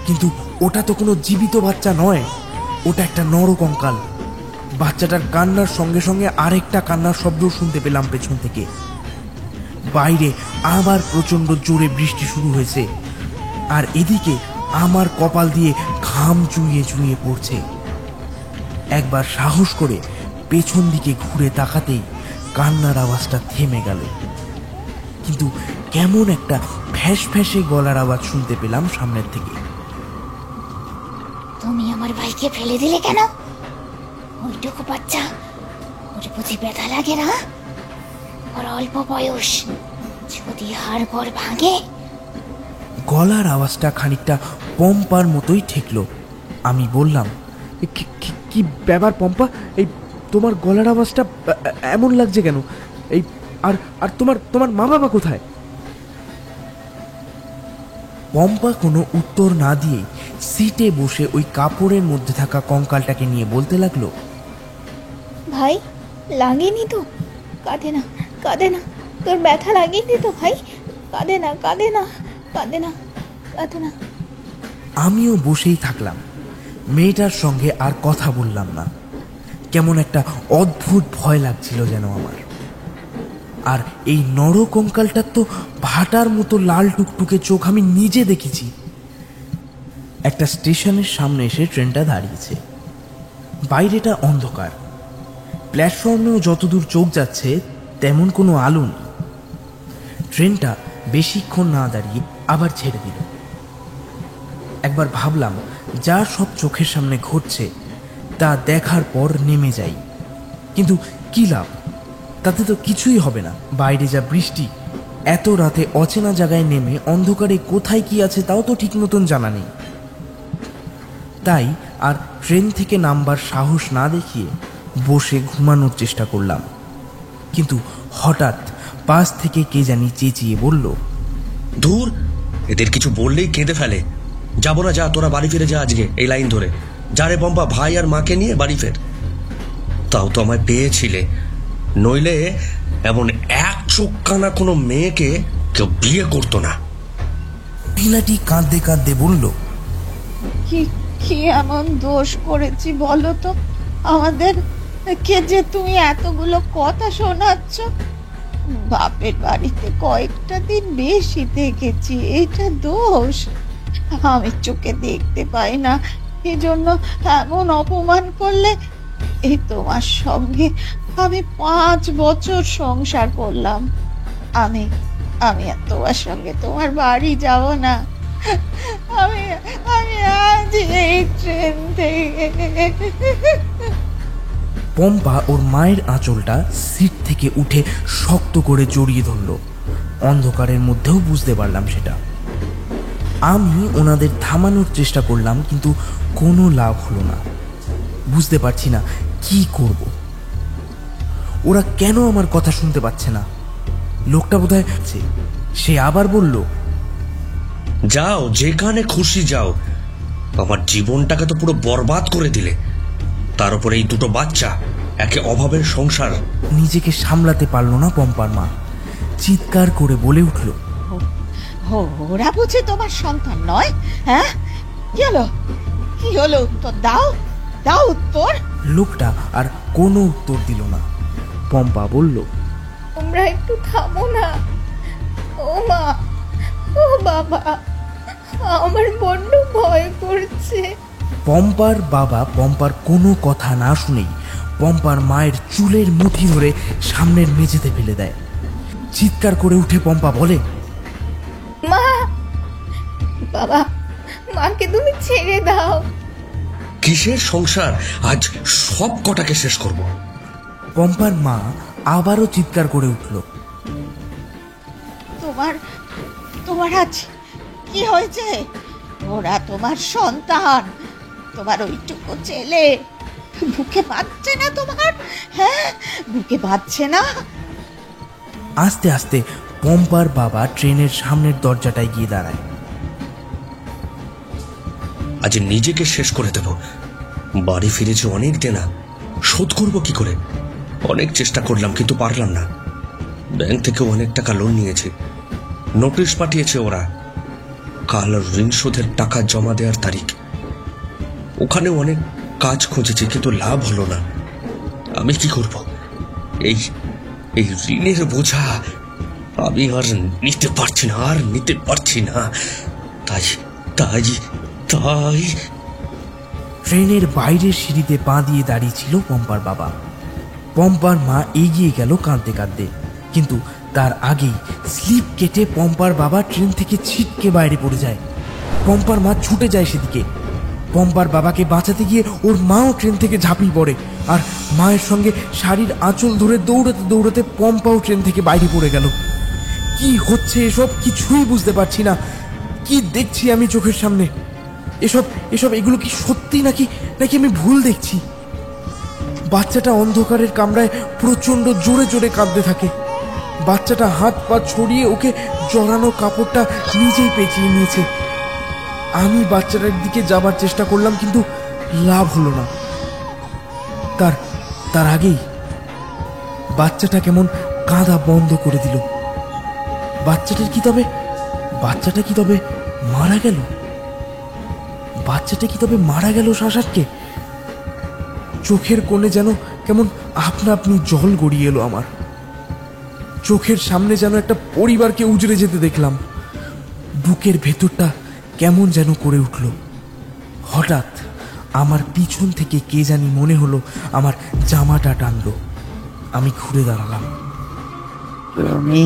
কিন্তু ওটা তো কোনো জীবিত বাচ্চা নয়, ওটা একটা নরকঙ্কাল। বাচ্চাটার কান্নার সঙ্গে সঙ্গে আরেকটা কান্নার শব্দ শুনতে পেলাম পেছন থেকে। বাইরে আবার প্রচণ্ড জোরে বৃষ্টি শুরু হয়েছে, আর এদিকে আমার কপাল দিয়ে ঘাম চুইয়ে চুইয়ে পড়ছে। একবার সাহস করে পেছন দিকে ঘুরে তাকাতেই কান্নার আওয়াজটা থেমে গেল, কিন্তু কেমন একটা ফ্যাস ফ্যাসে গলার আওয়াজ শুনতে পেলাম সামনের থেকে। তুমি আমার ভাইকে ফেলে দিলে কেন? ওইটুকু বাচ্চা, ওর বুঝি ব্যথা লাগে না? ওর অল্প বয়স, যদি হাড় ভাঙে। গলার আওয়াজটা খানিকটা পম্পার মতোই ঠেকলো। আমি বললাম, কি ব্যাপার পম্পা, এই তোমার গলার আওয়াজটা এমন লাগছে কেন? এই আর তোমার মা বাবা কোথায়? পম্পা কোনো উত্তর না দিয়ে সিটে বসে ওই কাপড়ের মধ্যে থাকা কঙ্কালটাকে নিয়ে বলতে লাগলো, ভাই লাগেনি তো? কাঁদে না, কাঁদে না, তোর ব্যথা লাগেনি তো ভাই? কাঁদে না, কাঁদে না, কাঁদে না, কাঁদে না। আমিও বসেই থাকলাম, মেয়েটার সঙ্গে আর কথা বললাম না। কেমন একটা অদ্ভুত ভয় লাগছিল যেন আমার। আর এই নর কঙ্কালটার তো ভাটার মতো লাল টুকটুকে চোখ আমি নিজে দেখেছি। একটা স্টেশনের সামনে এসে ট্রেনটা দাঁড়িয়েছে। বাইরেটা অন্ধকার, প্ল্যাটফর্মেও যতদূর চোখ যাচ্ছে তেমন কোনো আলো নেই। ট্রেনটা বেশিক্ষণ না দাঁড়িয়ে আবার ছেড়ে দিল। একবার ভাবলাম, যা সব চোখের সামনে ঘটছে তা দেখার পর নেমে যাই, কিন্তু কি লাভ? তাতে তো কিছুই হবে না। বাইরে যা বৃষ্টি, এত রাতে অচেনা জায়গায় নেমে অন্ধকারে কোথায় কি আছে তাও তো ঠিক মতন জানা নেই। তাই আর ট্রেন থেকে নামবার সাহস না দেখিয়ে বসে ঘুমানোর চেষ্টা করলাম। কিন্তু হঠাৎ পাশ থেকে কে জানি চেঁচিয়ে বলল, ধুর, এদের কিছু বললেই কেঁদে ফেলে। যাবো না, যা, তোরা বাড়ি ফিরে যা আজকে এই লাইন ধরে। যা রে পম্পা, ভাই আর মাকে নিয়ে বাড়ি ফের। তাও তো আমায় পেয়েছিলে, নইলে এমন এক চোখকানা কোনো মেয়েকে কেউ বিয়ে করতো না। পিলাটি কাঁদতে কাঁদতে বলল, কি কি এমন দোষ করেছি বলো তো আমাদের, কে যে তুমি এতগুলো কথা শোনাচ্ছ? বাপের বাড়িতে কয়েকটা দিন বেশি থেকেছি, এইটা দোষ? আমি চোখে দেখতে পাই না, এজন্য এমন অপমান করলে? এই তোমার সঙ্গে আমি 5 বছর সংসার করলাম, আমি আমি আর তোমার সঙ্গে তোমার বাড়ি যাব না। আমি আমি আজ এই ট্রেন থেকে। পম্পা ওর মায়ের আঁচলটা সিট থেকে উঠে শক্ত করে জড়িয়ে ধরল। অন্ধকারের মধ্যেও বুঝতে পারলাম সেটা। আমি ওনাদের থামানোর চেষ্টা করলাম, কিন্তু কোনো লাভ হলো না। বুঝতে পারছি না কি করব। ওরা কেন আমার কথা শুনতে পাচ্ছে না? লোকটা বোধহয় সে আবার বলল, যাও, যেখানে খুশি যাও। আমার জীবনটাকে তো পুরো বরবাদ করে দিলে। তার উপরে এই দুটো বাচ্চা, একে অভাবের সংসার। নিজেকে সামলাতে পারলো না পম্পার মা, চিৎকার করে বলে উঠল, ওরা বুঝি তোমার সন্তান নয়? হ্যাঁ, কি হলো, কি হলো? উত্তর দাও, দাও উত্তর। লোকটা আর কোনো উত্তর দিল না। পম্পা বলল, তোমরা একটু থামো না। ও মা, ও বাবা, আমার বড্ড ভয় করছে। পম্পার বাবা পম্পার কোনো কথা না শুনেই পম্পার মায়ের চুলের মুঠি ধরে সামনের মেঝেতে ফেলে দেয়। চিৎকার করে উঠে পম্পা বলে, মা, বাবা, মাকে তুমি ছেড়ে দাও। কিসের সংসার? আজ সব কটাকে শেষ করব। পম্পার মা আবারও চিৎকার করে উঠল, তোমার আজ কি হয়েছে? ওরা তোমার সন্তান, তোমার ওইটুকু ছেলে। বুকে বাঁধছে না তোমার? হ্যাঁ, বুকে বাঁধছে না? আস্তে আস্তে পম্পার বাবা ট্রেনের সামনের দরজাটায় গিয়ে দাঁড়ায়। আজ নিজেকে শেষ করে দেব। বাড়ি ফিরেছে অনেক দেনা, শোধ করবো কি করে? অনেক চেষ্টা করলাম, কিন্তু পারলাম না। ব্যাংক থেকে অনেক টাকা লোন নিয়েছে, নোটিশ পাঠিয়েছে ওরা। কাল ঋণ শোধের টাকা জমা দেওয়ার তারিখ। ওখানে অনেক কাজ খুঁজেছি, কিন্তু লাভ হলো না। আমি কি করব? এই এই ঋণের বোঝা আমি আর নিতে পারছি না, আর নিতে পারছি না। তাই তাই তাই ট্রেনের বাইরের সিঁড়িতে পা দিয়ে দাঁড়িয়ে ছিল পম্পার বাবা। পম্পার মা এগিয়ে গেল কাঁদতে কাঁদতে, কিন্তু তার আগেই স্লিপ কেটে পম্পার বাবা ট্রেন থেকে ছিটকে বাইরে পড়ে যায়। পম্পার মা ছুটে যায় সেদিকে। পম্পার বাবাকে বাঁচাতে গিয়ে ওর মাও ট্রেন থেকে ঝাঁপিয়ে পড়ে, আর মায়ের সঙ্গে শাড়ির আঁচল ধরে দৌড়াতে দৌড়াতে পম্পাও ট্রেন থেকে বাইরে পড়ে গেল। কি হচ্ছে এসব কিছুই বুঝতে পারছি না। কি দেখছি আমি চোখের সামনে? এসব এসব এগুলো কি সত্যি নাকি নাকি আমি ভুল দেখছি? বাচ্চাটা অন্ধকারের কামরায় প্রচন্ড জোরে জোরে কাঁদতে থাকে। বাচ্চাটা হাত পা ছড়িয়ে ওকে জড়ানো কাপড়টা নিজেই পেঁচিয়ে নিয়েছে। আমি বাচ্চাটার দিকে যাবার চেষ্টা করলাম, কিন্তু লাভ হলো না। তার আগেই বাচ্চাটা কেমন কাঁদা বন্ধ করে দিল। বাচ্চাটা কি তবে মারা গেল? বাচ্চাটা কি তবে মারা গেল শ্বাসকে? চোখের কোণে যেন কেমন আপনা আপনি জল গড়িয়ে এলো আমার। চোখের সামনে যেন একটা পরিবারকে উজড়ে যেতে দেখলাম। বুকের ভেতরটা কেমন যেন করে উঠল। হঠাৎ আমার পিছন থেকে কে জানি মনে হলো আমার জামাটা টানলো। আমি ঘুরে দাঁড়ালাম। তুমি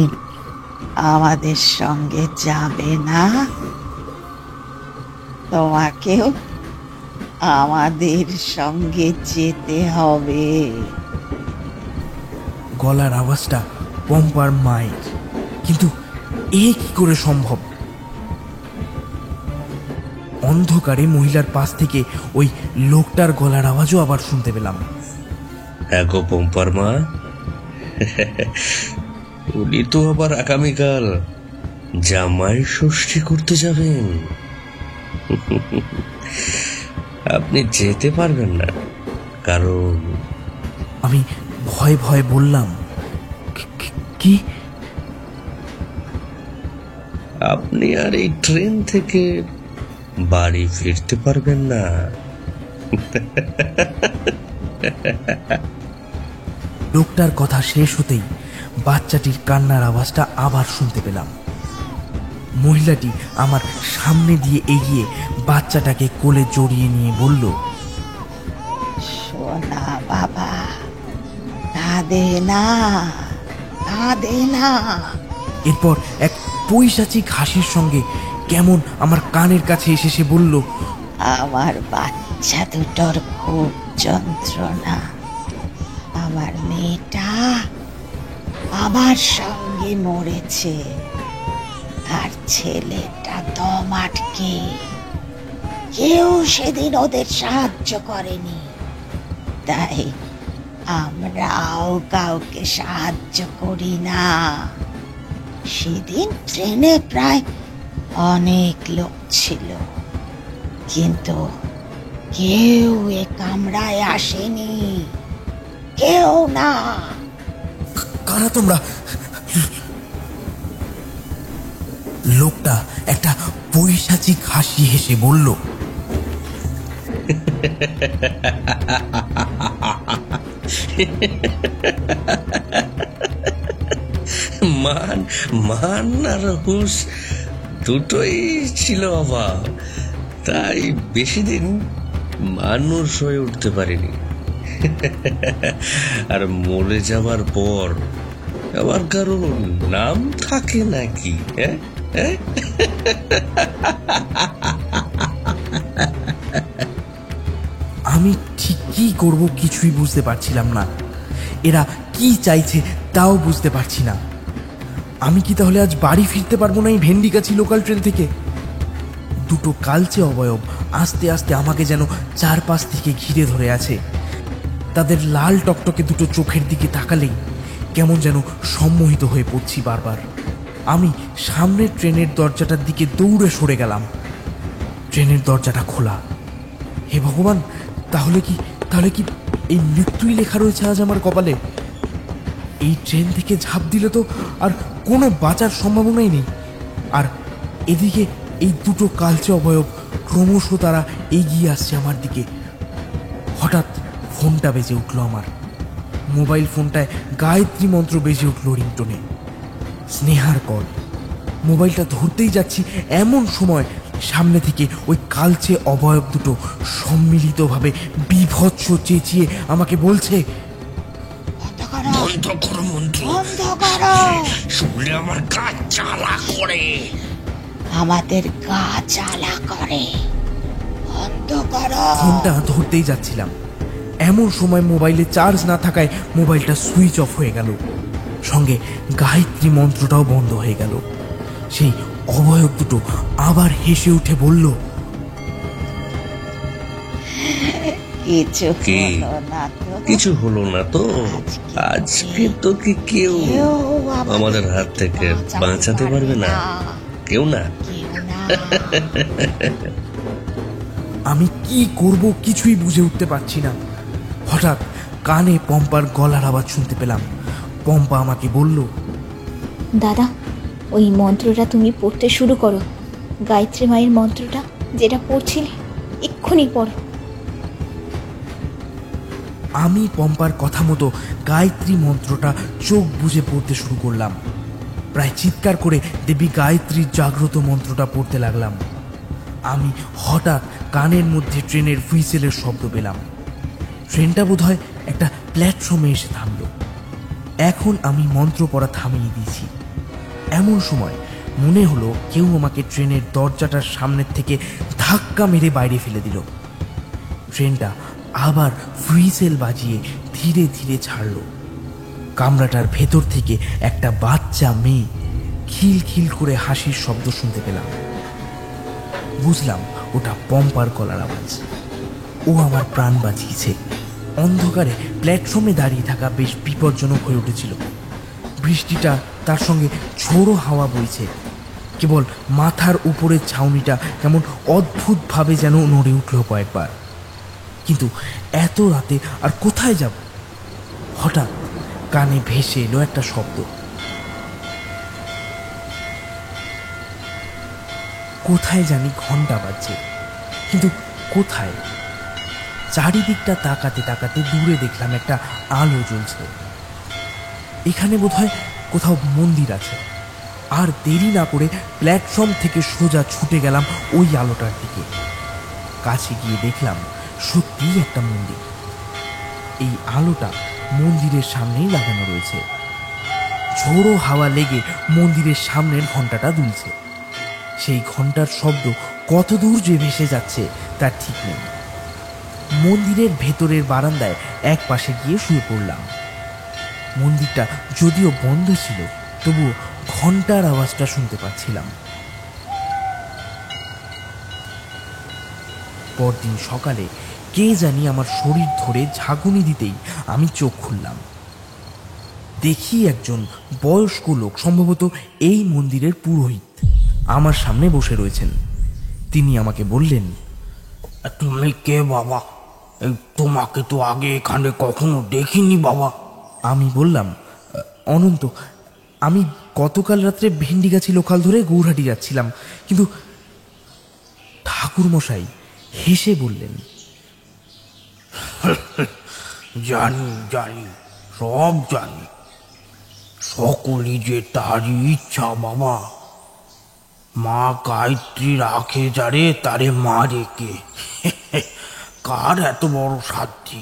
আমাদের সঙ্গে যাবে না? তোমাকেও আমাদের সঙ্গে যেতে হবে। গলার আওয়াজটা পম্পার মায়ের, কিন্তু এ কি করে সম্ভব? অন্ধকারে মহিলার পাশ থেকে ওই লোকটার গলার আওয়াজও আবার শুনতে পেলাম। হ্যাঁ গো পম্পার মা, উনি তো আবার আগামীকাল জামাই ষষ্ঠী করতে যাবেন। আপনি যেতে পারবেন না, কারণ আমি ভয় ভয় বললাম, কি? আপনি আর এই ট্রেন থেকে বাড়ি ফিরতে পারবেন না। লোকটার কথা শেষ হতেই বাচ্চাটির কান্নার আওয়াজটা আবার শুনতে পেলাম। মহিলাটি আমার সামনে দিয়ে এগিয়ে বাচ্চাটাকে কোলে জড়িয়ে নিয়ে বলল, সোনা বাবা, কাঁদে না, কাঁদে না। এরপর এক পৈশাচিক হাসির সঙ্গে কেমন আমার কানের কাছে এসে সে বলল, আমার বাচ্চা দুটোর খুব যন্ত্রণা। আমার মেয়েটা আমার সঙ্গে মরেছে, আর ছেলেটা দম আটকে। কেউ সেদিন ওদের সাহায্য করেনি, তাই আমরাও কাউকে সাহায্য করি না। সেদিন ট্রেনে প্রায় অনেক লোক ছিল, কিন্তু কেউ এ কামরায় আসেনি, কেউ না। কারা তোমরা? লোকটা একটা পৈশাচিক হাসি হেসে বলল, মান আর হুঁশ দুটোই ছিল অভাব, তাই বেশি দিন মানুষ হয়ে উঠতে পারিনি। আর মরে যাবার পর আবার কারো নাম থাকে নাকি? আমি ঠিক কি করব কিছুই বুঝতে পারছিলাম না। এরা কি চাইছে তাও বুঝতে পারছি না। আমি কি তাহলে আজ বাড়ি ফিরতে পারবো না এই ভেন্ডিগাছি লোকাল ট্রেন থেকে? দুটো কালচে অবয়ব আস্তে আস্তে আমাকে যেন চারপাশ থেকে ঘিরে ধরে আছে। তাদের লাল টকটকে দুটো চোখের দিকে তাকালেই কেমন যেন সম্মোহিত হয়ে পড়ছি বারবার। আমি সামনের ট্রেনের দরজাটার দিকে দৌড়ে সরে গেলাম। ট্রেনের দরজাটা খোলা। হে ভগবান, তাহলে কি এই মৃত্যুই লেখা রয়েছে আজ আমার কপালে? এই ট্রেন থেকে ঝাঁপ দিলে তো আর কোনো বাঁচার সম্ভাবনাই নেই। আর এদিকে এই দুটো কালচে অবয়ব ক্রমশ তারা এগিয়ে আসছে আমার দিকে। হঠাৎ ফোনটা বেজে উঠল আমার। মোবাইল ফোনটায় গায়ত্রী মন্ত্র বেজে উঠল রিংটোনে। স্নেহার কল। মোবাইলটা ধরতেই যাচ্ছি, এমন সময় সামনে থেকে ওই কালচে অবয়ব দুটো সম্মিলিতভাবে বীভৎস চেঁচিয়ে আমাকে বলছে, বন্ধ করো মন্ত্র, বন্ধ করো, শুনলে আমার গা জ্বালা করে। আমাদের গা জ্বালা করে, বন্ধ করো। ফোনটা ধরতেই যাচ্ছিলাম, এমন সময় মোবাইলে চার্জ না থাকায় মোবাইলটা সুইচ অফ হয়ে গেল, সঙ্গে গায়ত্রী মন্ত্রটাও বন্ধ হয়ে গেল। সেই অবয়ব দুটো আবার হেসে উঠে বলল, কিছু কি? হলো না তো? কিছু হলো না তো? আজকে তো কি কেউ কেউ আমাদের হাত থেকে বাঁচাতে পারবে না, কেউ না। কেউ না। আমি কি করব কিছুই বুঝে উঠতে পারছি না। হঠাৎ কানে পম্পার গলার আওয়াজ শুনতে পেলাম। পম্পা আমাকে বলল, দাদা, ওই মন্ত্রটা তুমি পড়তে শুরু করো। গায়ত্রী মায়ের মন্ত্রটা যেটা পড়ছিলে, এক্ষুনি পড়ো। আমি পম্পার কথা মতো গায়ত্রী মন্ত্রটা চোখ বুজে পড়তে শুরু করলাম। প্রায় চিৎকার করে দেবী গায়ত্রীর জাগ্রত মন্ত্রটা পড়তে লাগলাম। আমি হঠাৎ কানের মধ্যে ট্রেনের হুইসেলের শব্দ পেলাম। ট্রেনটা বোধহয় একটা প্ল্যাটফর্মে এসে থামল। এখন আমি মন্ত্র পড়া থামিয়ে দিয়েছি। এমন সময় মনে হলো কেউ আমাকে ট্রেনের দরজাটার সামনের থেকে ধাক্কা মেরে বাইরে ফেলে দিল। ট্রেনটা আবার হুইসেল বাজিয়ে ধীরে ধীরে ছাড়ল। কামরাটার ভেতর থেকে একটা বাচ্চা মেয়ে খিলখিল করে হাসির শব্দ শুনতে পেলাম। বুঝলাম ওটা পম্পার গলার আওয়াজ। ও আমার প্রাণ বাঁচিয়েছে। অন্ধকারে প্ল্যাটফর্মে দাঁড়িয়ে থাকা বেশ বিপজ্জনক হয়ে উঠেছিল। বৃষ্টিটা তার সঙ্গে ঝোড়ো হাওয়া বইছে। কেবল মাথার উপরের ছাউনিটা কেমন অদ্ভুতভাবে যেন নড়ে উঠল কয়েকবার। কিন্তু এত রাতে আর কোথায় যাব? হঠাৎ কানে ভেসে এলো একটা শব্দ। কোথায় জানি ঘন্টা বাজছে, কিন্তু কোথায়? চারিদিকটা তাকাতে তাকাতে দূরে দেখলাম একটা আলো জ্বলছে। এখানে বোধহয় কোথাও মন্দির আছে। আর দেরি না করে প্ল্যাটফর্ম থেকে সোজা ছুটে গেলাম ওই আলোটার দিকে। কাছে গিয়ে দেখলাম সত্যিই একটা মন্দির। এই আলোটা মন্দিরের সামনেই লাগানো রয়েছে। ঝোড়ো হাওয়া লেগে মন্দিরের সামনের ঘন্টাটা দুলছে। সেই ঘন্টার শব্দ কত দূর যে ভেসে যাচ্ছে তার ঠিক নেই। মন্দিরের ভেতরের বারান্দায় এক পাশে গিয়ে শুয়ে পড়লাম। মন্দিরটা যদিও বন্ধ ছিল, তবুও ঘন্টার আওয়াজটা শুনতে পাচ্ছিলাম। পরদিন সকালে কে জানি আমার শরীর ধরে ঝাঁকুনি দিতেই আমি চোখ খুললাম। দেখি একজন বয়স্ক লোক, সম্ভবত এই মন্দিরের পুরোহিত, আমার সামনে বসে রয়েছেন। তিনি আমাকে বললেন, তুমি কে বাবা? তোমাকে তো আগে এখানে কখনো দেখিনি বাবা। আমি বললাম, অনন্ত, আমি গতকাল রাত্রে ভেন্ডিগাছি লোকাল ধরে গৌরহাটি যাচ্ছিলাম। কিন্তু ঠাকুরমশাই হেসে বললেন, জানি জানি, সব জানি। সকলই যে তারই ইচ্ছা বাবা। মা গায়ত্রী রাখে যারে তারে মা রেখে। কার এত বড় সাধ্যি?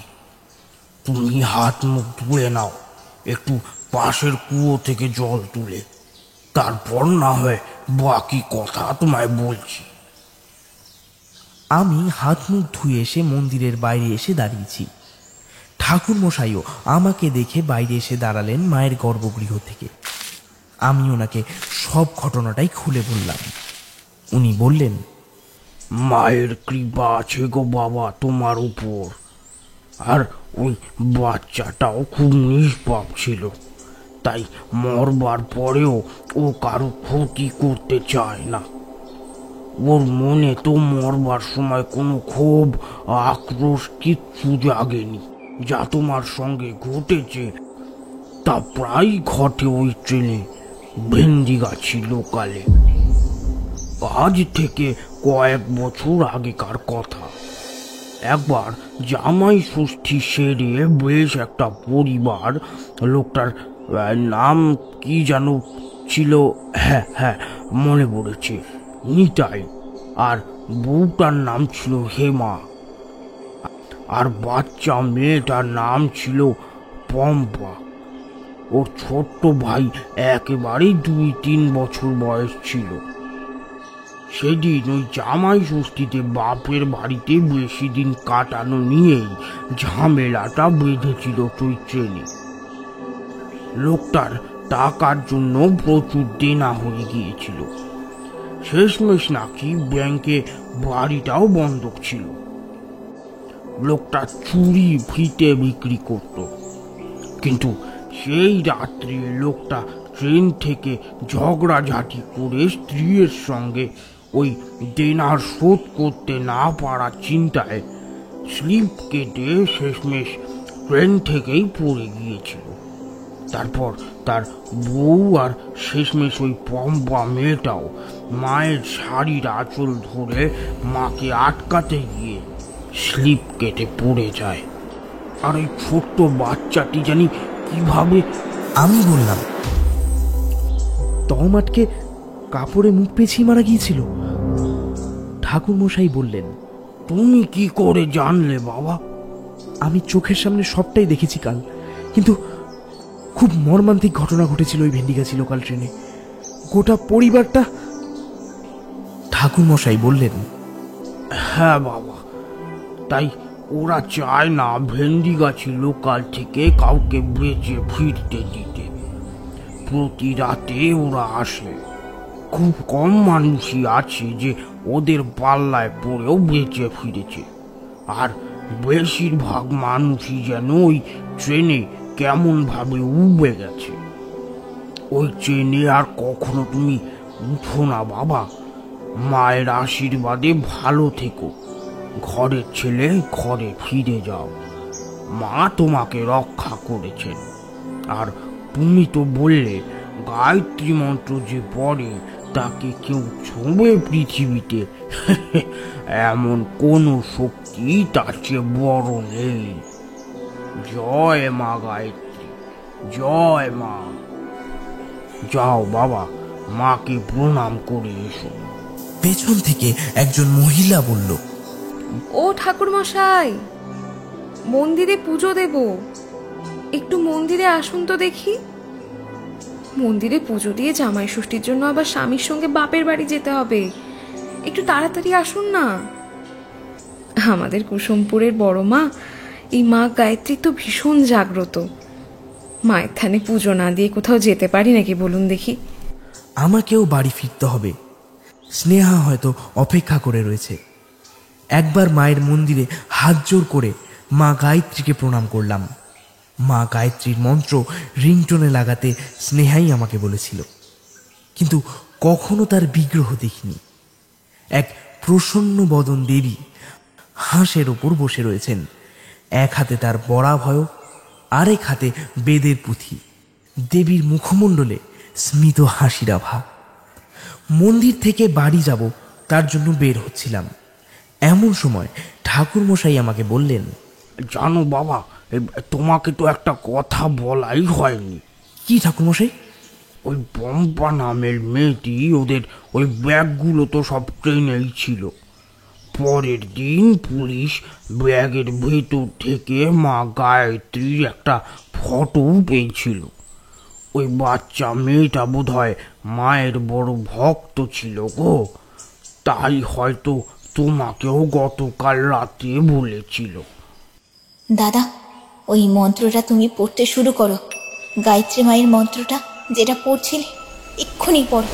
তুমি হাত মুখ ধুয়ে নাও একটু পাশের কুয়ো থেকে জল তুলে, তারপর না হয় বাকি কথা তোমায় বলছি। আমি হাত মুখ ধুয়ে এসে মন্দিরের বাইরে এসে দাঁড়িয়েছি। ঠাকুরমশাইও আমাকে দেখে বাইরে এসে দাঁড়ালেন মায়ের গর্ভগৃহ থেকে। আমি ওনাকে সব ঘটনাটাই খুলে বললাম। উনি বললেন, মায়ের কৃপা আছে গো বাবা তোমার উপর। আর ওই বাচ্চাটাও খুব নিষ্পাপ ছিল, তাই মরবার পরেও ও কারো ক্ষতি করতে চায় না। ওর মনে তো মরবার সময় কোনো ক্ষোভ আক্রোশ কিচ্ছু জাগেনি। যা তোমার সঙ্গে ঘটেছে তা প্রায় ঘটে ওই ট্রেনে, ভেন্ডিগাছি লোকালে। আজ থেকে কয়েক বছর আগেকার কথা। একবার জামাই ষষ্ঠী সেরে বেশ একটা পরিবার, লোকটার নাম কি যেন ছিল, হ্যাঁ হ্যাঁ মনে পড়েছে, নিতাই। আর বউটার নাম ছিল হেমা, আর বাচ্চা মেয়েটার নাম ছিল পম্পা। ওর ছোট্ট ভাই একেবারেই 2-3 বছর বয়স ছিল। সেদিন ওই জামাই ষষ্ঠীতে বাপের বাড়িতে বেশি দিন কাটানো নিয়েই ঝামেলাটা বেঁধেছিল চৈত্রেনে। লোকটার টাকার জন্য প্রচুর দেনা হয়ে গিয়েছিল। শেষমেশ নাকি ব্যাংকে বাড়িটাও বন্ধক ছিল। লোকটা চুরি ফিতে বিক্রি করত, কিন্তু সেই রাত্রে লোকটা ট্রেন থেকে ঝগড়াঝাটি করে স্ত্রীর সঙ্গে ওই দেনার শোধ করতে না পারার চিন্তায় স্লিপ কেটে শেষমেশ ট্রেন থেকেই পড়ে গিয়েছিল। তারপর তার বউ আর শেষমেশ ওই পম্পা মেয়েটাও মায়ের শাড়ির আঁচল ধরে মাকে আটকাতে গিয়ে স্লিপ কেটে পড়ে যায়। আর ওই ছোট্ট বাচ্চাটি জানি কিভাবে। আমি বললাম, তহমাটকে কাপড়ে মুখ পেঁচিয়ে মারা গিয়েছিল। ঠাকুরমশাই বললেন, তুমি কি করে জানলে বাবা? আমি চোখের সামনে সবটাই দেখেছি কাল, কিন্তু খুব মর্মান্তিক ঘটনা ঘটেছিল ওই ভেন্ডিগাছি লোকাল ট্রেনে। গোটা পরিবারটা। ঠাকুরমশাই বললেন, হ্যাঁ বাবা, তাই ওরা চায় না ভেন্ডিগাছি লোকাল থেকে কাউকে বেঁচে ফিরতে দিতে। প্রতি রাতে ওরা আসে। খুব কম মানুষই আছে যে ওদের পাল্লায় পড়েও বেঁচে ফিরেছে। আর বেশিরভাগ মানুষই যেন ওই ট্রেনে কেমন ভাবে উবে গেছে। ওই ট্রেনে আর কখনো তুমি উঠো না বাবা। মায়ের আশীর্বাদে ভালো থেকো। ঘরের ছেলে ঘরে ফিরে যাও। মা তোমাকে রক্ষা করেছেন। আর তুমি তো বললে গায়ত্রী মন্ত্র যে পড়ে তাকে কেউ ছোঁবে পৃথিবীতে। এমন কোনো শক্তি তার চেয়ে বড় নেই। জয় মা গায়ত্রী, জয় মা। যাও বাবা, মাকে প্রণাম করে এসো। পেছন থেকে একজন মহিলা বলল, ও ঠাকুর মশাই, মন্দিরে পুজো দেব, একটু মন্দিরে আসুন তো দেখি। মন্দিরে পুজো দিয়ে জামাই ষষ্ঠীর জন্য আবার স্বামীর সঙ্গে বাপের বাড়ি যেতে হবে, একটু তাড়াতাড়ি আসুন না। আমাদের কুসুমপুরের বড় মা, এই মা গায়ত্রী তো ভীষণ জাগ্রত। মায়ের থানে পুজো না দিয়ে কোথাও যেতে পারি নাকি বলুন দেখি? আমাকেও বাড়ি ফিরতে হবে। স্নেহা হয়তো অপেক্ষা করে রয়েছে। একবার মায়ের মন্দিরে হাত জোর করে মা গায়ত্রীকে প্রণাম করলাম। মা গায়ত্রীর মন্ত্র রিংটোনে লাগাতে স্নেহাই আমাকে বলেছিল, কিন্তু কখনো তার বিগ্রহ দেখিনি। এক প্রসন্ন বদন দেবী হাঁসের ওপর বসে রয়েছেন। এক হাতে তার বরাভয়, আরেক হাতে বেদের পুঁথি। দেবীর মুখমণ্ডলে স্মিত হাসির আভা। মন্দির থেকে বাড়ি যাব তার জন্য বের হচ্ছিলাম। এমন সময় ঠাকুরমশাই আমাকে বললেন, জানো বাবা, তোমাকে তো একটা কথা বলাই হয়নি। কি ঠাকুরমশাই? ওই পম্পা নামের মেয়েটি ওদের ওই ব্যাগগুলো তো সব ট্রেনেই ছিল। পরের দিন পুলিশ ব্যাগের ভেতর থেকে মা গায়ত্রীর একটা ফটো পেয়েছিল। ওই বাচ্চা মেয়েটা বোধহয় মায়ের বড় ভক্ত ছিল গো। তাই হয়তো তোমাকেও গতকাল রাতে বলেছিল। দাদা, ওই মন্ত্রটা তুমি পড়তে শুরু করো। গায়ত্রী মায়ের মন্ত্রটা যেটা পড়ছিলে এক্ষুনি পড়ো।